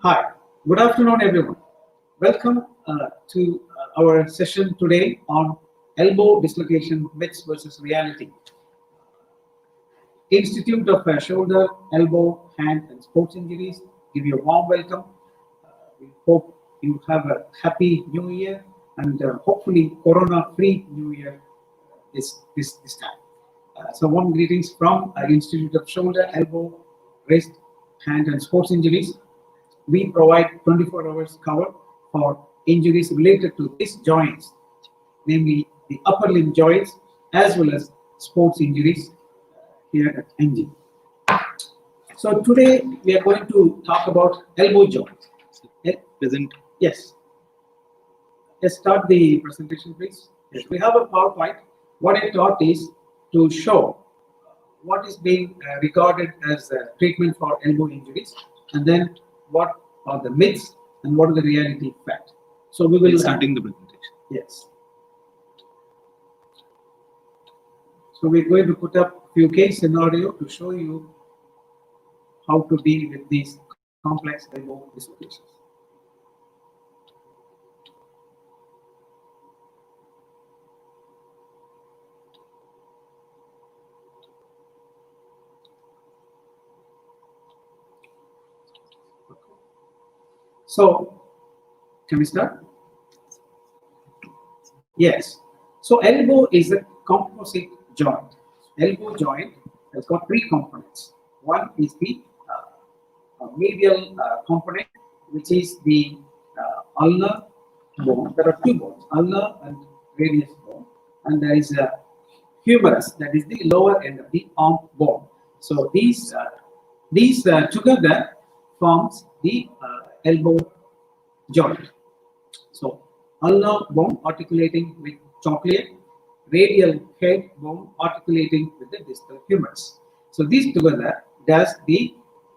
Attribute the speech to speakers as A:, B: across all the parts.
A: Hi, good afternoon, everyone. Welcome to our session today on elbow dislocation, myths versus reality. Institute of Shoulder, Elbow, Hand, and Sports Injuries give you a warm welcome. We hope you have a happy New Year and hopefully Corona-free New Year this time. So warm greetings from Institute of Shoulder, Elbow, Wrist, Hand, and Sports Injuries. We provide 24 hours cover for injuries related to these joints, namely the upper limb joints as well as sports injuries here at NG. So today we are going to talk about elbow joint.
B: Present.
A: Yes. Let's start the presentation, please. Yes. We have a PowerPoint. What I thought is to show what is being regarded as treatment for elbow injuries, and then what are the myths and what are the reality fact. So we will
B: starting the presentation.
A: Yes. So we're going to put up a few case scenario to show you how to deal with these complex elbow dislocations. So, can we start? Yes. So, elbow is a composite joint. Elbow joint has got three components. One is the medial component, which is the ulnar bone. There are two bones, ulnar and radius bone, and there is a humerus, that is the lower end of the arm bone. So these together forms the elbow joint. So ulnar bone articulating with trochlear, radial head bone articulating with the distal humerus. So these together does the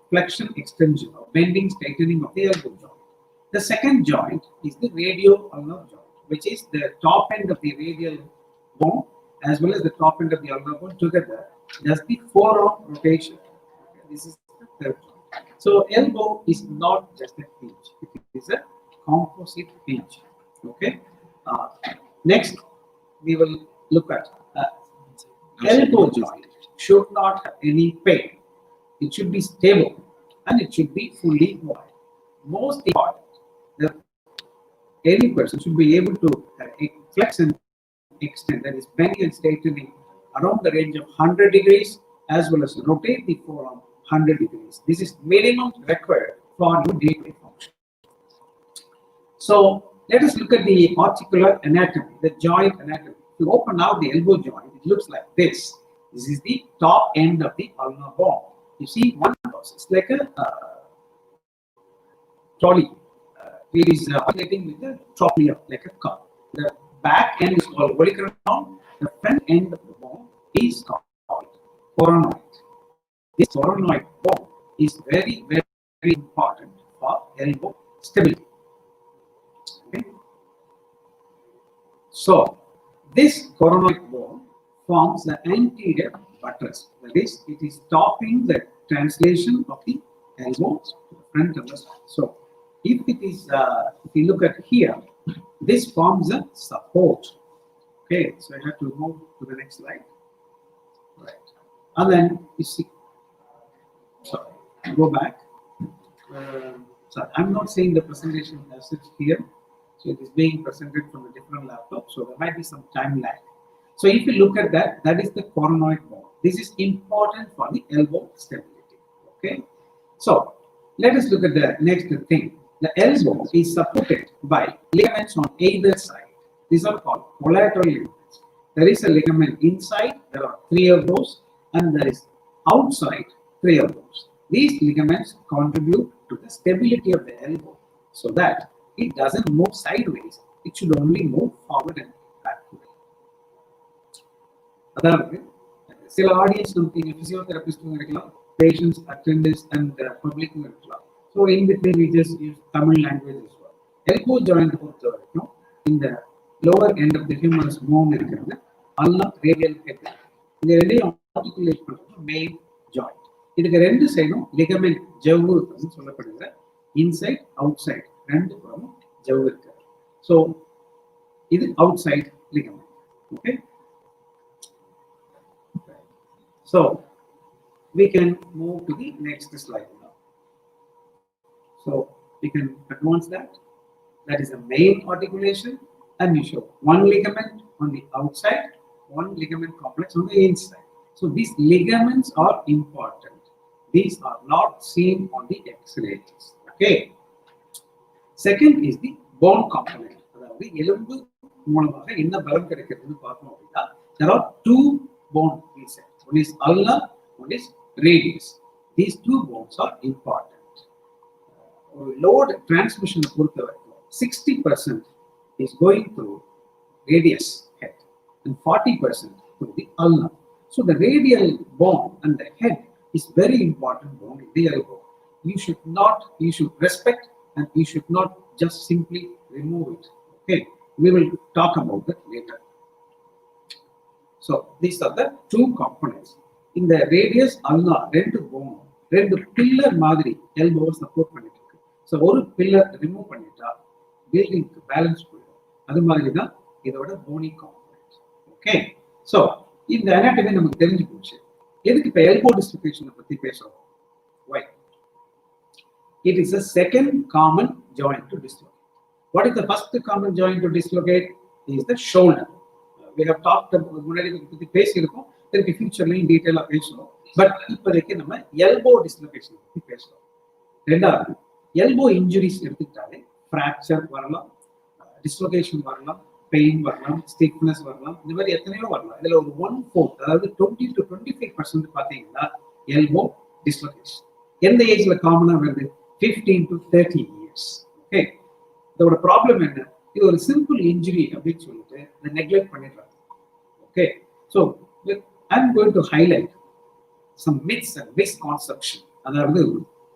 A: flexion extension or bending straightening of the elbow joint. The second joint is the radio-ulnar joint, which is the top end of the radial bone as well as the top end of the ulnar bone together does the forearm rotation. Okay, this is the third joint. So elbow is not just a hinge; it is a composite hinge. Okay. Next, we will look at elbow joint should not have any pain. It should be stable and it should be fully mobile. Most important, that any person should be able to flex and extend, that is bending and straightening around the range of 100 degrees as well as rotate the forearm 100 degrees. This is minimum required for your day-to-day function. So let us look at the articular anatomy, the joint anatomy. If you open out the elbow joint, it looks like this. This is the top end of the ulnar bone. You see one process, it's like a trolley. It is oscillating with the trochlear, like a car. The back end is called vertical bone. The front end of the bone is called coronoid. This coronoid bone is very, very, very important for elbow stability. Okay. So this coronoid bone forms the anterior buttress. That is, it is stopping the translation of the elbow to the front of the spine. So if it is, if you look at here, this forms a support. Okay, so I have to move to the next slide. Right, and then you see. Sorry, go back. So I'm not saying the presentation as it's here. So it is being presented from a different laptop. So there might be some time lag. So if you look at that, that is the coronoid bone. This is important for the elbow stability. Okay. So let us look at the next thing. The elbow is supported by ligaments on either side. These are called collateral ligaments. There is a ligament inside, there are 3 of those, and there is outside 3 of those. These ligaments contribute to the stability of the elbow so that it doesn't move sideways. It should only move forward and backward. அதாவது சில audience நமக்கு physiotherapist இருக்கலாம், patients, attendants, and public இருக்கலாம். So in between we just use Tamil language as well. Elbow joint பொறுத்த வரைக்கும் இந்த lower end of the humerus bone இருக்கிறது, ulnar radial head. இந்த ரெண்டையும் articulate பண்றது main joint. இதுக்கு ரெண்டு சைடும் ligament ஜவ்வு அப்படின்னு சொல்லப்படுகிற இன்சைட் அவுட் சைட் ரெண்டு புறமும் ஜவ் இருக்கு. ஸோ இது out side ligament. Okay, so we can move to the next slide now. So we can advance that. That is the main articulation, and you show one ligament on the outside, one ligament complex on the inside. So these ligaments are important. These are not seen on the X-rays. Okay. Second is the bone component. அதாவது எலும்பு மூலமாக என்ன பலம் கிடைக்கிறதுன்னு பார்க்கணும் அப்படின்னா, there are two bone pieces. One is ulnar, one is radius. These two bones are important. Load transmission பொறுத்த வரைக்கும் 60% is going through radius head and 40% through the ulnar. So the radial bone and the head is very important bone in the elbow. You should respect, and you should not just simply remove it. Okay, we will talk about that later. So these are the two components. In the radius ulnar, ரெண்டு bone, ரெண்டு pillar மாதிரி elbow support பண்ணிட்டு இருக்கு. So ஒரு pillar remove பண்ணிட்டா building balance போயிடும். அது மாதிரி தான் இதோட bony component. Okay, so இந்த anatomy நமக்கு தெரிஞ்சு போச்சு. எதுக்கு இப்ப elbow dislocation பத்தி பேசுறோம்? Why? It is a second common joint to dislocate. What is the first common joint to dislocate? Is the shoulder. We have talked about முன்னாடி பத்தி பேசியிருக்கோம். இதுக்கு ஃபியூச்சர்ல டீடைலா பேசணும். பட் இப்போதைக்கு நம்ம elbow dislocation பத்தி பேசலாம். ரெண்டாவது, elbow injuries எடுத்துக்கிட்டாலே fracture வரலாம், dislocation வரலாம், பெயின் வரலாம், ஸ்டிஃப்னஸ் வரலாம், இந்த மாதிரி எத்தனையோ வரலாம். இதுல ஒரு 1/4, அதாவது 20 to 25% பாத்தீங்கன்னா elbow dislocation. எந்த ஏஜ்ல காமனா வருது? 15 to 30 years. ஓகே, இதோட ப்ராப்ளம் என்ன? இது ஒரு சிம்பிள் இன்ஜுரி அப்படின்னு சொல்லிட்டு இதை நெக்லெக்ட் பண்ணிடுறாங்க. Okay, so I'm going to highlight some myths and misconception. அதாவது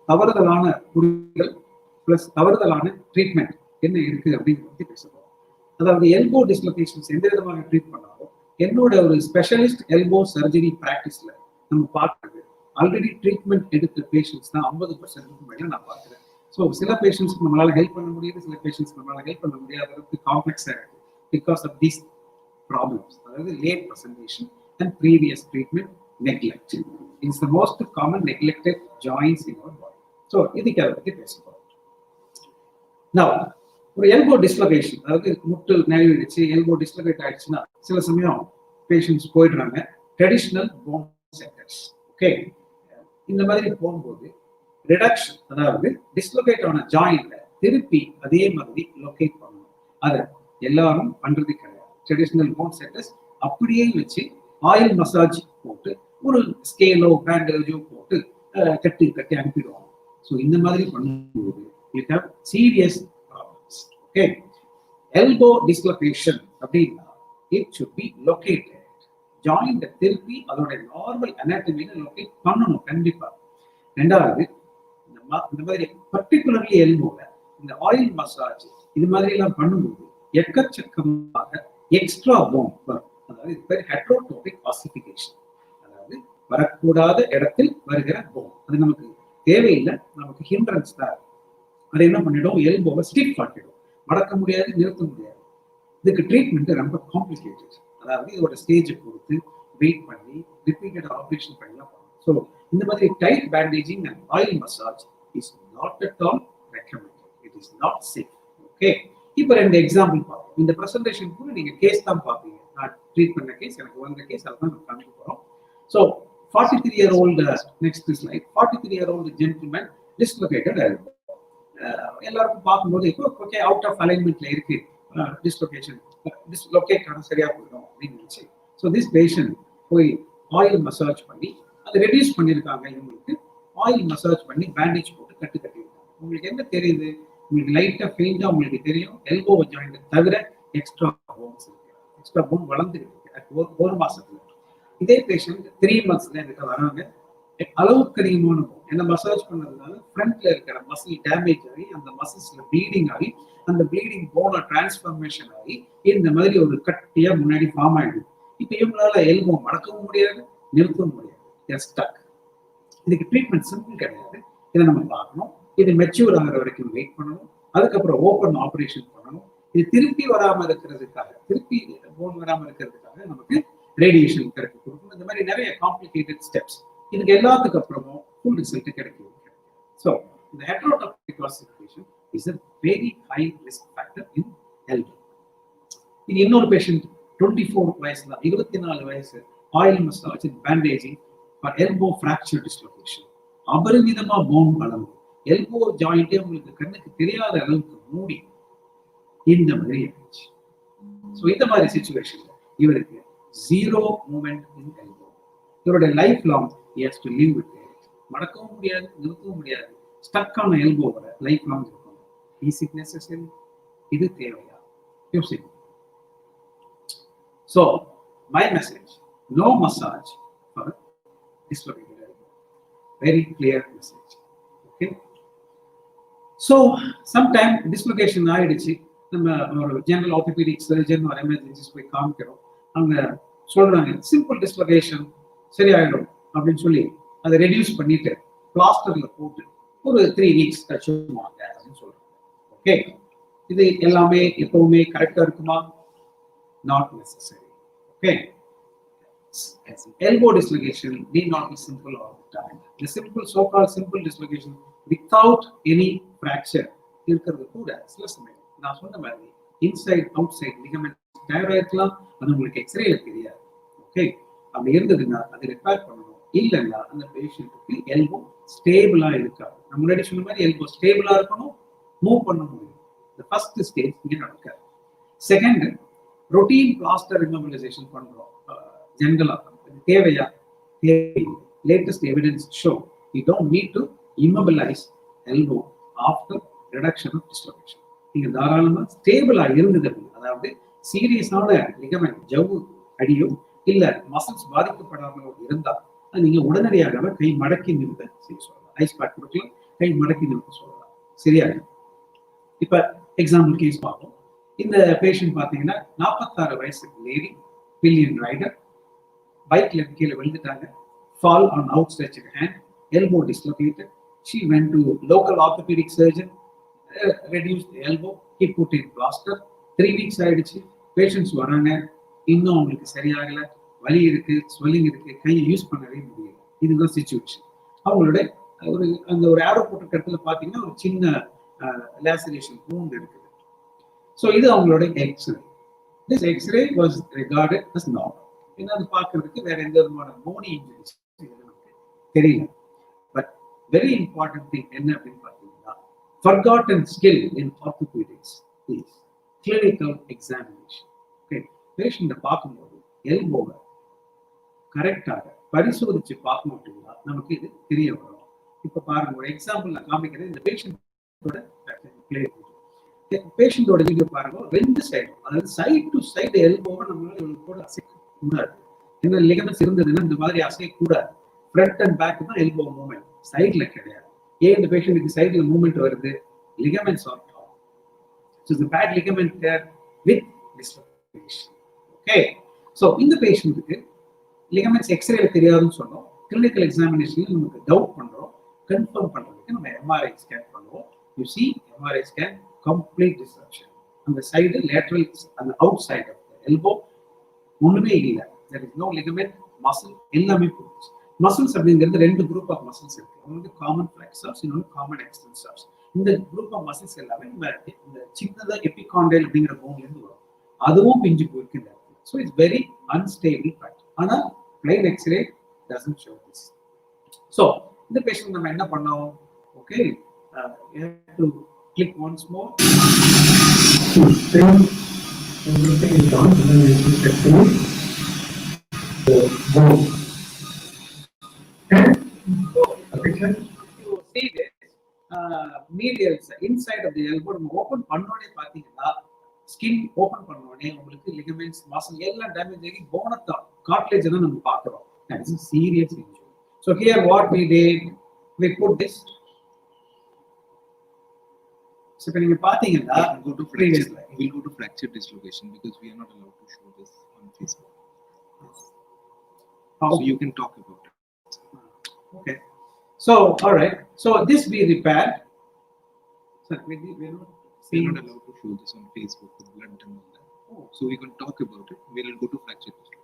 A: தவறுதலான புரிதல் பிளஸ் தவறுதலான ட்ரீட்மெண்ட் என்ன இருக்கு அப்படின்னு பத்தி பேசுறோம். அதாவது எல்போ டிஸ்லொகேஷன்ஸ் எந்த விதமாக ட்ரீட் பண்ணாலும் என்னோட ஒரு ஸ்பெஷலிஸ்ட் எல்போ சர்ஜரி பிராக்டிஸ்ல நம்ம பார்க்கறது ஆல்ரெடி ட்ரீட்மெண்ட் எடுத்த பேஷண்ட்ஸ் தான் 50% மேல நான் பார்க்குறேன். ஸோ சில பேஷண்ட்ஸ்க்கு நம்மளால ஹெல்ப் பண்ண முடியுது, சில பேஷண்ட்ஸ் நம்மளால ஹெல்ப் பண்ண முடியாத அளவுக்கு காம்ப்ளெக்ஸாக இருக்கு பிகாஸ் ஆஃப் தீஸ் ப்ராப்ளம்ஸ். அதாவது late presentation and previous treatment neglect is the most common neglected joints in our body. So இதுக்கு அதை பற்றி பேச போகிறோம். நான் ஒரு எல்போ டிஸ்லொகேஷன், அதாவது முட்டு நெகிழ்ச்சி எல்போ டிஸ்லொகேட் ஆயிடுச்சுன்னா சில சமயம் பேஷண்ட்ஸ் போயிடுறாங்க ட்ரெடிஷ்னல் போன் சென்டர்ஸ். ஓகே, இந்த மாதிரி போகும்போது ரிடக்ஷன், அதாவது டிஸ்லொகேட் ஆன ஜாயிண்ட்ல திருப்பி அதே மாதிரி லொகேட் பண்ணணும். அதை எல்லாரும் பண்றது கிடையாது. ட்ரெடிஷ்னல் போன் சென்டர்ஸ் அப்படியே வச்சு ஆயில் மசாஜ் போட்டு ஒரு ஸ்கேலோ பேண்டேஜோ போட்டு கட்டி கட்டி அனுப்பிடுவாங்க. ஸோ இந்த மாதிரி பண்ணும்போது you have serious problems. Okay, elbow dislocation அப்படின்னா it should be located. Joint திருப்பி அதோட நார்மல் அனாட்டமியில லொகேட் பண்ணணும் கண்டிப்பா. ரெண்டாவது, இந்த மாதிரி பர்டிகுலர்லி எல்போல இந்த ஆயில் மசாஜ் இது மாதிரி எல்லாம் பண்ணும்போது எக்கச்சக்கமாக எக்ஸ்ட்ரா போன் வரும். அதாவது இது பேர் ஹெட்ரோடோபிக் ஆசிஃபிகேஷன், அதாவது வரக்கூடாத இடத்தில் வருகிற போன். அது நமக்கு தேவையில்லை, நமக்கு ஹிண்ட்ரன்ஸ் தான். அதை என்ன பண்ணிடும்? எல்போவை ஸ்டிஃப் ஆக்கிடும், மடக்க முடியாது, நிறுத்த முடியாது. இதுக்கு ட்ரீட்மெண்ட் ரொம்ப காம்ப்ளிகேட்டட். அதாவது இதோட ஸ்டேஜை பொறுத்து வெயிட் பண்ணி ரிப்பீட்டட் ஆப்ரேஷன் பண்ணலாம். ஸோ இந்த மாதிரி tight bandaging and oil massage is not at all recommended. It is not safe. Okay, இப்போ ரெண்டு எக்ஸாம்பிள் பார்ப்போம். இந்த ப்ரெசன்டேஷன் கூட நீங்க கேஸ் தான் பார்ப்பீங்க. நான் ட்ரீட் பண்ண கேஸ், எனக்கு வந்த கேஸ், அதான் நம்ம காமிக்க போறோம். So 43-year-old, next slide, 43-year-old gentleman dislocated elbow. எல்லாருக்கும் பார்க்கும்போது இப்போ ஓகே அவுட் ஆஃப் அலைன்மெண்ட்ல இருக்கு, டிஸ்லொகேஷன் டிஸ்லொகேட் ஆன சரியா போயிடும் அப்படின்னு நினைச்சு. ஸோ திஸ் பேஷண்ட் போய் ஆயில் மசாஜ் பண்ணி அதை ரெடியூஸ் பண்ணியிருக்காங்க. இவங்களுக்கு ஆயில் மசாஜ் பண்ணி பேண்டேஜ் போட்டு கட்டியிருக்காங்க. உங்களுக்கு என்ன தெரியுது? உங்களுக்கு லைட்டா பெயிண்டா உங்களுக்கு தெரியும் எல்போ ஜாயிண்ட் தவிர எக்ஸ்ட்ரா போன்ஸ் இருக்கு, எக்ஸ்ட்ரா போன் வளர்ந்துருக்கு ஒரு மாசத்துல. இதே பேஷண்ட் 3 monthsல என்கிட்ட வராங்க. அளவுக்கு அதிகமான போன் என்ன மசாஜ் பண்ணதுனால ஃப்ரண்ட்ல இருக்கிற மசில் டேமேஜ் ஆகி அந்த மசில்ஸ்ல ப்ளீடிங் ஆகி அந்த ப்ளீடிங் போனை டிரான்ஸ்ஃபர்மேஷன் ஆகி இந்த மாதிரி ஒரு கட்டியா முன்னாடி ஃபார்ம் ஆயிடுது. இப்போ இவங்களால எல்போ மடக்கவும் முடியாது, நிறுத்தவும் முடியாது. ஸ்டக். இதுக்கு ட்ரீட்மெண்ட் சிம்பிள் கிடையாது. இதை நம்ம பார்க்கணும். இது மெச்சூர் ஆகிற வரைக்கும் வெயிட் பண்ணணும். அதுக்கப்புறம் ஓப்பன் ஆப்ரேஷன் பண்ணணும். இது திருப்பி வராமல் இருக்கிறதுக்காக, திருப்பி போன் வராமல் இருக்கிறதுக்காக நமக்கு ரேடியேஷன் தெரப்பி கொடுக்கணும். இந்த மாதிரி நிறைய காம்ப்ளிகேட்டட் ஸ்டெப்ஸ். இதுக்கு எல்லாத்துக்கு அப்புறமும் ஃபுல் ரிசல்ட் கிடைக்கும். ஸோ இந்த heterotopic classification is a very high risk factor in elbow. இது இன்னொரு பேஷண்ட் 24 வயசு தான், 24 வயசு, oil massage bandaging for elbow fracture dislocation. அபரிமிதமா போன் வளர்ந்து எல்போ ஜாயிண்டே உங்களுக்கு கண்ணுக்கு தெரியாத அளவுக்கு மூடி இந்த மாதிரி ஆயிடுச்சு. ஸோ இந்த மாதிரி சிச்சுவேஷன்ல இவருக்கு 0 மூமெண்ட் இன் எல்போ. இவருடைய life long he has to live with it. மடக்கவும் முடியாது, நிறுத்தவும் முடியாது. ஸ்டக்கான எல்போவரை லைஃப் லாங் இருக்கும். Is it necessary? இது தேவையா? யோசிங்க. So, my message, no massage for dislocated elbow. Very clear message. Okay. So, sometime dislocation ஆயிடுச்சு. நம்ம ஒரு ஜெனரல் ஆர்த்தோபெடிக் சர்ஜன் ஒரு எமர்ஜென்சிஸ் போய் காமிக்கிறோம். அவங்க சொல்றாங்க சிம்பிள் டிஸ்லோகேஷன் சரியாயிடும் அப்படின்னு சொல்லி அதை ரெடியூஸ் பண்ணிட்டு பிளாஸ்டர்ல போட்டு ஒரு 3 வீக்ஸ் கழிச்சுவாங்க அப்படின்னு சொல்றாங்க. ஓகே, இது எல்லாமே எப்பவுமே கரெக்டா இருக்குமா? Not necessary. Okay. Elbow dislocation need not be simple all the time. The simple, so-called simple dislocation without any fracture இருக்கிறது கூட சில சமயம் நான் சொன்ன மாதிரி inside out side ligament tear ஆயிருக்கலாம். அது உங்களுக்கு எக்ஸ்ரேல தெரியாது. ஓகே, அப்படி இருந்ததுன்னா அதை ரிப்பேர் பண்ணணும். இல்லைன்னா அந்த பேஷண்ட்டுக்கு எல்போ ஸ்டேபிளா இருக்காது. நம்ம முன்னாடி சொன்ன மாதிரி எல்போ ஸ்டேபிளா இருக்கணும், மூவ் பண்ண முடியும். இந்த ஃபர்ஸ்ட் ஸ்டேஜ் இங்கே நடக்காது. செகண்ட், ரொட்டீன் பிளாஸ்டர் இம்மோபிலைசேஷன் பண்றோம் ஜெனரலா. தேவையா? தேவையில்லை. Latest evidence show you don't need to immobilise elbow after reduction of dislocation. நீங்க தாராளமா ஸ்டேபிளா இருந்தது, அதாவது சீரியஸான லிகமெண்ட் ஜவ்வு அடியோ இல்ல மசில்ஸ் பாதிக்கப்படாமலோ இருந்தா நீங்க உடனடியாக கை மடக்கி நிறுத்த சொல்லலாம். ஐஸ் பேக் கொடுக்கலாம், கை மடக்கி நிறுத்த சொல்லலாம். சரியா? இப்ப எக்ஸாம்பிள் கேஸ் பார்ப்போம். இந்த பேஷண்ட் பாத்தீங்கன்னா 46 வயசு லேடி, பில்லியன் ரைடர், பைக்ல கீழே விழுந்துட்டாங்க. Fall on outstretched hand, elbow dislocated. She went to local orthopedic surgeon, reduced the elbow, he put in plaster. 3 weeks ஆயிடுச்சு. பேஷண்ட்ஸ் வராங்க, இன்னும் அவங்களுக்கு சரியாகல, வலி இருக்கு, ஸ்வெல்லிங் இருக்கு, கையை யூஸ் பண்ணவே முடியல. இதுதான் சிச்சுவேஷன். அவங்களோட ஒரு ஆரோ போட்ட இடத்துல பாத்தீங்கன்னா ஒரு சின்ன லேசரேஷன் wound இருக்குது. ஸோ இது அவங்களோட X-ray. This X-ray was recorded as normal. ஏன்னா அது பார்க்கறதுக்கு வேற எந்த விதமான போனி இன்ஜுரிஸ் நமக்கு தெரியல. பட் வெரி இம்பார்ட்டன்ட் திங் என்ன அப்படின்னு பார்த்தீங்கன்னா, forgotten skill in orthopaedics is clinical examination. Okay, பேஷண்ட்டை பார்க்கும்போது எல்போவை கரெக்டாக பரிசோதிச்சு பார்க்க மாட்டீங்களா, நமக்கு இது தெரிய வரும். இப்போ பாருங்க, ஒரு எக்ஸாம்பிள் நான் காமிக்கிறேன். இந்த பேஷண்டோட பேஷண்டோட வீடியோ பாருங்க. 2 சைடும், அதாவது சைட் டு சைடு எல்போவை நம்மளால இவங்களுக்கு கூட அசைக்க கூடாது. என்ன லிகமெண்ட்ஸ் இருந்ததுன்னா இந்த மாதிரி அசைக்க கூடாது. ஃப்ரண்ட் அண்ட் பேக் தான் எல்போ மூவ்மெண்ட், சைட்ல கிடையாது. ஏன் இந்த பேஷண்ட்டுக்கு சைட்ல மூவ்மெண்ட் வருது? Ligaments are top. So the bad ligament there with dislocation. Okay, so இந்த பேஷண்ட்டுக்கு லிகமெண்ட்ஸ் எக்ஸ்ரேல தெரியாதுன்னு சொன்னோம். கிளினிக்கல் எக்ஸாமினேஷன்ல நமக்கு டவுட் பண்றோம், கன்ஃபார்ம் பண்றதுக்கு நம்ம எம்ஆர்ஐ ஸ்கேன் பண்ணுவோம். You see MRI scan, complete disruption. On the side, lateral, on the outside of the elbow, ஒண்ணுமே இல்லை. There is no ligament, muscle, எல்லாமே போச்சு. மசில்ஸ் அப்படிங்கிறது 2 குரூப் ஆஃப் மசில்ஸ் இருக்கு. ஒன்று காமன் ஃபிளெக்சர்ஸ், இன்னொன்று காமன் எக்ஸ்டென்சர்ஸ். இந்த குரூப் ஆஃப் மசில்ஸ் எல்லாமே இந்த சின்னதா எபிகாண்டல் அப்படிங்கிற போன்ல இருந்து வரும். அதுவும் பிஞ்சு போயிருக்கு. So it's very unstable fact. ஆனா plain x-ray doesn't show this. So இந்த பேஷண்ட் நம்ம என்ன பண்ணோம்? Okay, you have to click once more. Everything is done, and then you can see the bone. And you see this medial inside of the elbow. நம்ம open பண்ணோனே பாத்தீங்கன்னா, skin open பண்ணோனே உங்களுக்கு ligaments, muscle எல்லாம் damage ஆகி போனை cartilage தான் நம்ம பார்க்கிறோம். That is a serious injury. So here what we did, we put this. So when you pathina,
B: we'll go to fracture dislocation because we are not allowed to show this on Facebook. Yes. So you can talk about it.
A: Okay. So all right. So this we repaired. we're not
B: We're
A: seeing.
B: not allowed to show this on Facebook with blood and all that.
A: Oh,
B: So we can talk about it. We'll go to fracture dislocation.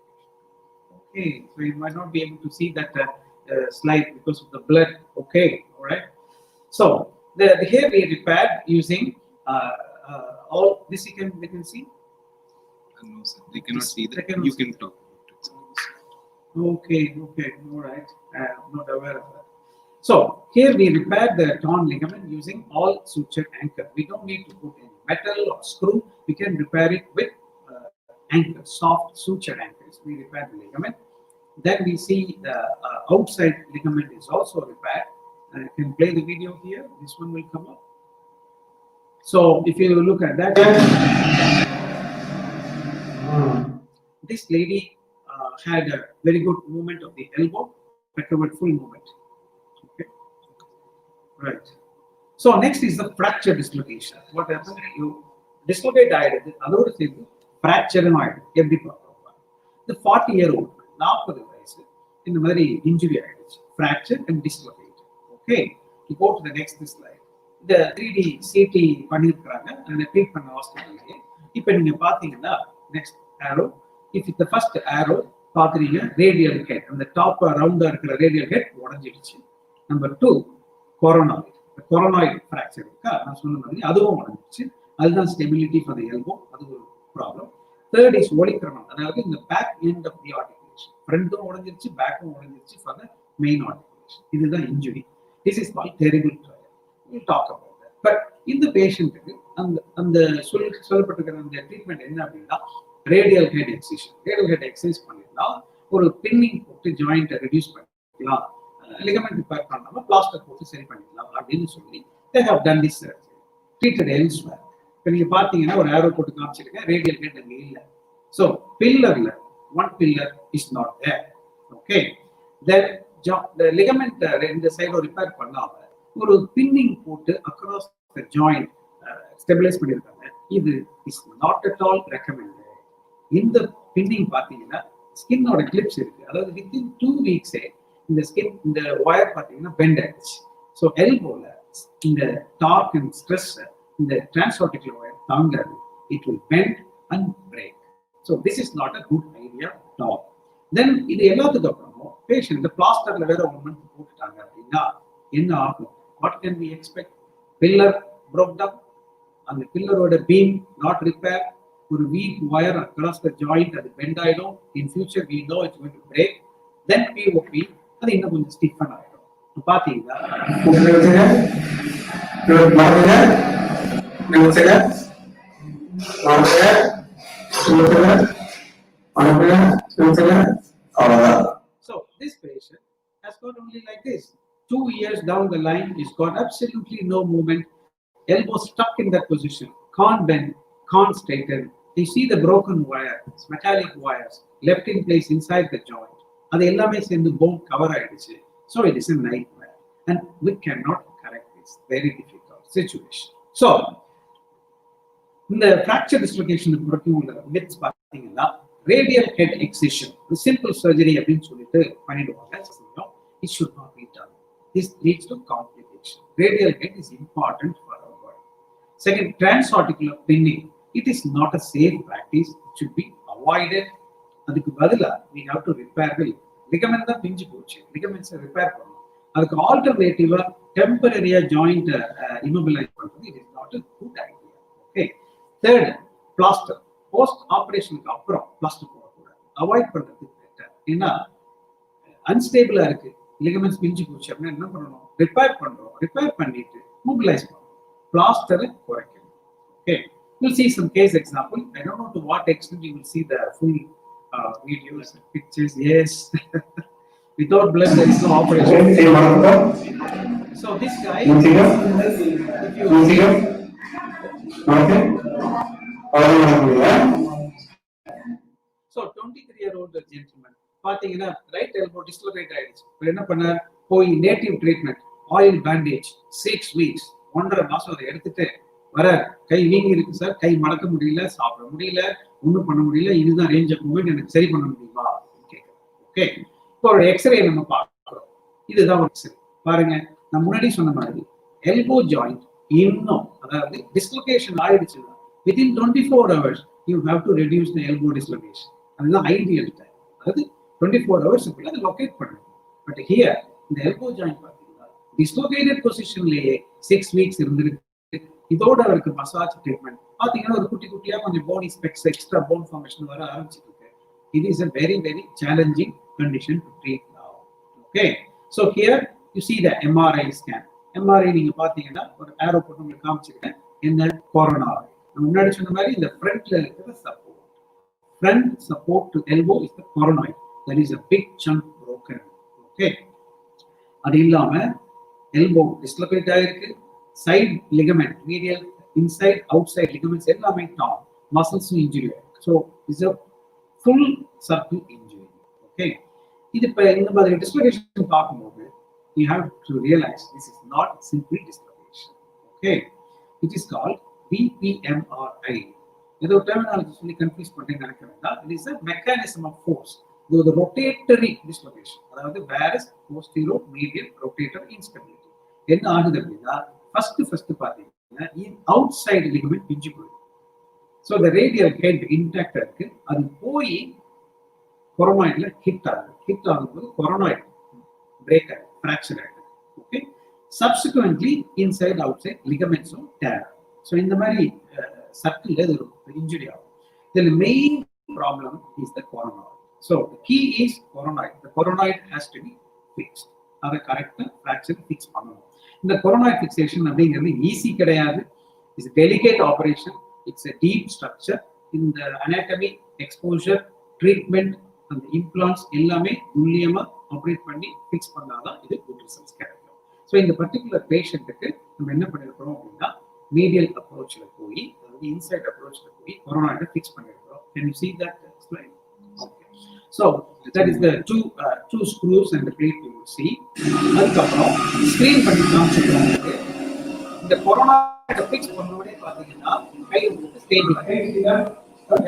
A: okay, so you might not be able to see that slide because of the blood. Okay, all right. So here we repaired using all this. They can see.
B: No, sir. They cannot see
A: They
B: that.
A: cannot
B: You
A: see
B: can
A: that.
B: talk about it. Sir.
A: Okay, all right. I'm not aware of that. So here we repaired the torn ligament using all suture anchor. We don't need to put any metal or screw. We can repair it with anchor, soft suture anchors. We repair the ligament. Then we see the outside ligament is also repaired. I can play the video here. This one will come up. So if you look at that, this lady had a very good movement of the elbow, recovered full movement. Okay, right. So next is the fracture dislocation. What happens? You dislocate ஆயிடுது, அதோடு சேர்த்து fracture ஆயிடுது. எப்படி பார்க்கலாம்? The 40-year-old, 40 வயசு, இந்த மாதிரி injury ஆயிடுச்சு. Fracture and dislocated. Okay, you go to the next slide. இந்த 3D CT பண்ணிருக்காங்க, அந்த ட்ரீட் பண்ண ஹாஸ்பிட்டல்லே. இப்போ நீங்க பாத்தீங்கன்னா next arrow, if the first arrow பாக்குறீங்க radial head, அந்த டாப் ரவுண்டா இருக்கிற radial head உடைஞ்சிடுச்சு. Number 2, coronoid. Coronoid fracture இருக்கா, நான் சொன்ன மாதிரி அதுவும் உடைஞ்சிடுச்சு. அதுதான் stability for the elbow, அது ஒரு ப்ராப்ளம். Third is olecranon, அதாவது இந்த back end of the articulation. ஃப்ரண்ட்டும் உடைஞ்சிருச்சு, பேக்கும் உடைஞ்சிருச்சு for the main articulation. இதுதான் injury. This is called terrible trial. We'll talk about that. But இந்த பேஷண்ட்டுக்கு அந்த சொல்லப்பட்டிருக்கிற அந்த ட்ரீட்மெண்ட் என்ன அப்படின்னா radial head எக்ஸிஷன். Radial head exercise பண்ணிடலாம், ஒரு பின்னிங் போட்டு ஜாயிண்ட்டை ரெடியூஸ் பண்ணிக்கலாம், லிகமெண்ட் ரிப்பேர் பண்ணாம பிளாஸ்டர் போட்டு சரி பண்ணிக்கலாம் அப்படின்னு சொல்லி they have done this surgery, treated elsewhere. இப்போ நீங்க பாத்தீங்கன்னா ஒரு ஆரோ போட்டு காமிச்சிருக்கேன், ரேடியல் ஹெட் அங்கே இல்லை. ஸோ பில்லர்ல one pillar is not there. Okay, then the ligament இந்த சைடு ரிப்பேர் பண்ணாம ஒரு பின்னிங் போட்டு across the joint ஸ்டெபிலைஸ் பண்ணியிருக்காங்க. இது is not at all recommended. இந்த பின்னிங் பாத்தீங்கன்னா ஸ்கின்னோட கிளிப்ஸ் இருக்கு, அதாவது வித்தின் 2 வீக்ஸே இந்த ஸ்கின் இந்த ஒயர் பாத்தீங்கன்னா பெண்ட் ஆயிடுச்சு. ஸோ எல்போல இந்த டார்க் அண்ட் ஸ்ட்ரெஸ் இந்த டிரான்ஸ்ஆர்டிகுலர் ஒயர் தாங்காது, it will bend and break. So this is not a good idea at all. Then இது எல்லாத்துக்கு அப்புறமும் பேஷண்ட் இந்த பிளாஸ்டர்ல வேற 1 month போட்டுட்டாங்க அப்படின்னா என்ன ஆகும்? What can we expect? Pillar broke down, அந்த பில்லரோட பீம் நாட் ரிப்பேர், ஒரு weak wire across the joint அது பெண்ட் ஆயிடும். In future we know it's going to break. then POP அது இன்னும் கொஞ்சம் ஸ்டிஃபன் ஆயிடும். பாத்தீங்கன்னா so this patient has got only like this. 2 years down the line, he's got absolutely no movement, elbow stuck in that position, can't bend, can't straighten. You see the broken wire, metallic wires left in place inside the joint. அது எல்லாமே சேர்ந்து bone cover ஆயிடுச்சு. So it is a nightmare and we cannot correct this very difficult situation. So இந்த fracture dislocation பொறுத்து உள்ள myths பாத்தீங்கன்னா radial head excision, simple surgery அப்படின்னு சொல்லிட்டு பண்ணிடுவாங்க. It should not be done. This leads to complication. Radial head is important for our body. Second, transarticular pinning. It is not a safe practice. It should be avoided. அதுக்கு பதிலா we have to repair the ligament தான் பிஞ்சு போச்சு, ligaments repair பண்ணணும். அதுக்கு ஆல்டர்னேட்டிவா டெம்பரரியா joint immobilise பண்றது it is not a good idea. Okay. Third, plaster. Post ஆபரேஷனுக்கு அப்புறம் பிளாஸ்டர் போடக்கூடாது, அவாய்ட் பண்றது பெட்டர். ஏன்னா அன்ஸ்டேபிளா இருக்கு, லிகமெண்ட்ஸ் பிஞ்சு போச்சு அப்படின்னா என்ன பண்ணணும்? ரிப்பேர் பண்றோம், ரிப்பேர் பண்ணிட்டு மொபிலைஸ் பண்ணணும், பிளாஸ்டரை குறைக்கணும். Okay, we'll see some case example. I don't know to what extent you will see the full videos and pictures. Yes. Without blood there is no operation. So this guy, so 23-year-old gentleman பாத்தீங்கன்னா right elbow dislocate ஆயிடுச்சு. என்ன பண்ணார்? போய் native treatment, oil bandage 6 weeks, 1.5 மாசம் அதை எடுத்துட்டு வர, கை வீங்கி இருக்கு சார், கை மடக்க முடியல, சாப்பிட முடியல, ஒன்றும் பண்ண முடியல, இதுதான் ரேஞ்ச் ஆஃப் மூவ்மெண்ட், எனக்கு சரி பண்ண முடியுமா? ஓகே, இப்போ ஒரு எக்ஸ்ரே நம்ம பார்க்கிறோம். இதுதான் ஒரு எக்ஸ்ரே பாருங்க. நான் முன்னாடி சொன்ன மாதிரி எல்போ ஜாயிண்ட் இன்னும் அதாவது டிஸ்லொகேஷன் ஆயிடுச்சுன்னா within 24 hours you have to reduce the elbow dislocation. அதுதான் ஐடியல் டைம். அதாவது 24 ஹவர்ஸ்க்குள்ள அதை லொகேட் பண்ணணும். பட் ஹியர் இந்த எல்போ ஜாயிண்ட் பார்த்தீங்கன்னா டிஸ்லோகேட்டட் பொசிஷன்லேயே 6 வீக்ஸ் இருந்திருக்கு. இதோட அவருக்கு மசாஜ் ட்ரீட்மெண்ட் பார்த்தீங்கன்னா ஒரு குட்டி குட்டியா கொஞ்சம் bony specks extra bone formation வர ஆரம்பிச்சிருக்கு. It is a very very challenging condition to treat now. Okay, so here you see the MRI scan. MRI நீங்க பாத்தீங்கன்னா ஒரு arrow போட்டு உங்களுக்கு காமிச்சிருக்கேன். என்ன Coronoid. முன்னாடி சொன்ன மாதிரி இந்த ஃப்ரண்ட்ல இருக்கிற support. Front support to elbow is the coronoid. That is a big chunk broken. Okay, அது இல்லாம elbow dislocate ஆயிருக்கு. Side ligament, medial, inside, outside ligaments எல்லாமே torn. Muscles injury. So it's a full circle injury. Okay, இது இப்ப இந்த மாதிரி dislocation பார்க்கும்போது you have to realize this is not simply dislocation. Okay, it is called BPMRI. ஏதோ terminology சொல்லி confuse பண்றீங்க நினைக்கிறேன். It is a mechanism of force. இது ஒரு ரொட்டேட்டரி டிஸ்லோகேஷன். அதாவது வேரஸ் போஸ்டீரோ மீடியல் ரொட்டேட்டர் இன்ஸ்டபிலிட்டி. என்ன ஆகுது அப்படின்னா ஃபர்ஸ்ட் பாத்தீங்கன்னா அவுட் சைடு லிகமெண்ட் பிஞ்சு போயிடும். ஸோ இந்த ரேடியல் ஹெட் இன்டாக்டா இருக்கு. அது போய் கொரோனாய்ட்ல ஹிட் ஆகும்போது கொரோனாய்ட் பிரேக் ஆகுது, ஃப்ராக்சர் ஆகுது. Okay, subsequently inside out side லிகமெண்ட்ஸும் டேர். ஸோ இந்த மாதிரி சர்க்கிள் இது ஒரு இன்ஜுரி ஆகும். இதில் main problem is the coronoid. So key is coronoid. The coronoid has to be fixed. அதை கரெக்டாக ஃப்ராக்சர் ஃபிக்ஸ் பண்ணணும். இந்த கொரோனாய்ட் ஃபிக்சேஷன் அப்படிங்கிறது ஈஸி கிடையாது. It's delicate operation. It's a deep structure. In the anatomy, exposure, treatment, and the implants எல்லாமே துல்லியமா operate பண்ணி fix பண்ணாதான் இது குட் ரிசல்ட்ஸ் கிடைக்கும். ஸோ இந்த பர்டிகுலர் பேஷண்ட்டுக்கு நம்ம என்ன பண்ணிருக்கிறோம் அப்படின்னா மீடியல் அப்ரோச்ல போய் அதாவது இன்சைட் அப்ரோச்ல போய் கொரோனாய்ட ஃபிக்ஸ் பண்ணிருக்கிறோம். Can you see that slide? Okay. So that is the two screws and the plate you will see. அதுக்கப்புறம் ஸ்கிரீன் பண்ணி காமிச்சிருக்கோம். இந்த கொரோனாய்ட ஃபிக்ஸ் பண்ணோடனே பாத்தீங்கன்னா கை உங்களுக்கு ஸ்டேபிள்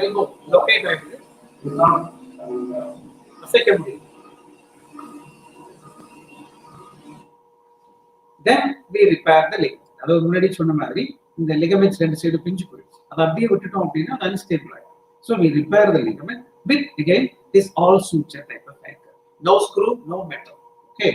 A: எல்போ லொகேட் ஆயிடுது. அசைக்க முடியும். Then we repair the ligament. அதாவது முன்னாடி சொன்ன மாதிரி இந்த லிகமெண்ட்ஸ் ரெண்டு சைடு பிஞ்சு போயிடுச்சு. அதை அப்படியே விட்டுட்டோம் அப்படின்னா அது அன்ஸ்டேபிள் ஆயிடும். So we repair the ligament with again this all suture type of anchor. No screw, no metal. Okay,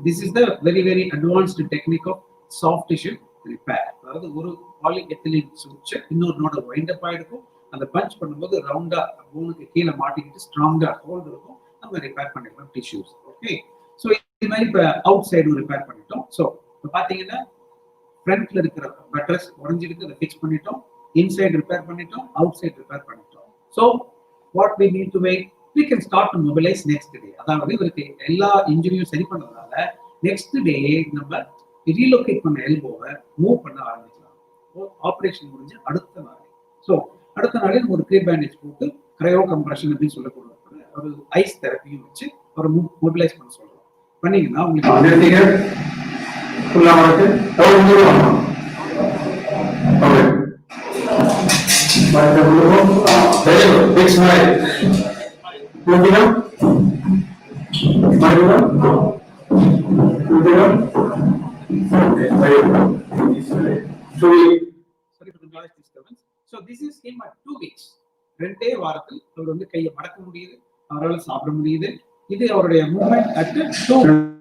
A: this is the very very advanced technique of soft tissue repair. அதாவது ஒரு பாலிஎத்திலீன் சுவிட்ச் இன்னொரு நோட wind up ஆயிருக்கும். அந்த punch பண்ணும்போது ரவுண்டா போனுக்கு கீழே மாட்டிக்கிட்டு ஸ்ட்ராங்கா ஹோல்ட் இருக்கும். நம்ம ரிப்பேர் பண்ணிக்கலாம் டிஷ்யூஸ். ஓகே, ஸோ இது மாதிரி இப்போ அவுட் சைடு ரிப்பேர் பண்ணிட்டோம். ஸோ இப்போ பார்த்தீங்கன்னா ஃப்ரண்ட்ல இருக்கிற பட்டர்ஸ் உடஞ்சிருக்கு, அதை ஃபிக்ஸ் பண்ணிட்டோம். இன்சைடு ரிப்பேர் பண்ணிட்டோம், அவுட் சைடு ரிப்பேர் பண்ணிட்டோம். So what we need to wait, we can start to mobilise next day. அதாவது இவருக்கு எல்லா இன்ஜுரியும் சரி பண்ணதுனால நெக்ஸ்ட் டே நம்ம ரீலோகேட் பண்ண எல்போவை மூவ் பண்ண ஆரம்பிக்கலாம். ஆப்ரேஷன் முடிஞ்சு அடுத்த நாள். ஸோ அடுத்த நாளே நம்ம ஒரு க்ரீ பேண்டேஜ் போட்டு கிரையோ கம்ப்ரெஷன் அப்படின்னு சொல்லக்கூடிய ஒரு ஐஸ் தெரப்பியும் வச்சு ஒரு மொபிலைஸ் பண்ண சொல்றோம். பண்ணீங்கன்னா உங்களுக்கு So this is him at 2 weeks. 2 வாரத்தில் அவர் வந்து கையை மடக்க முடியுது, அவரால் சாப்பிட முடியுது. இது அவருடைய movement at 2 months.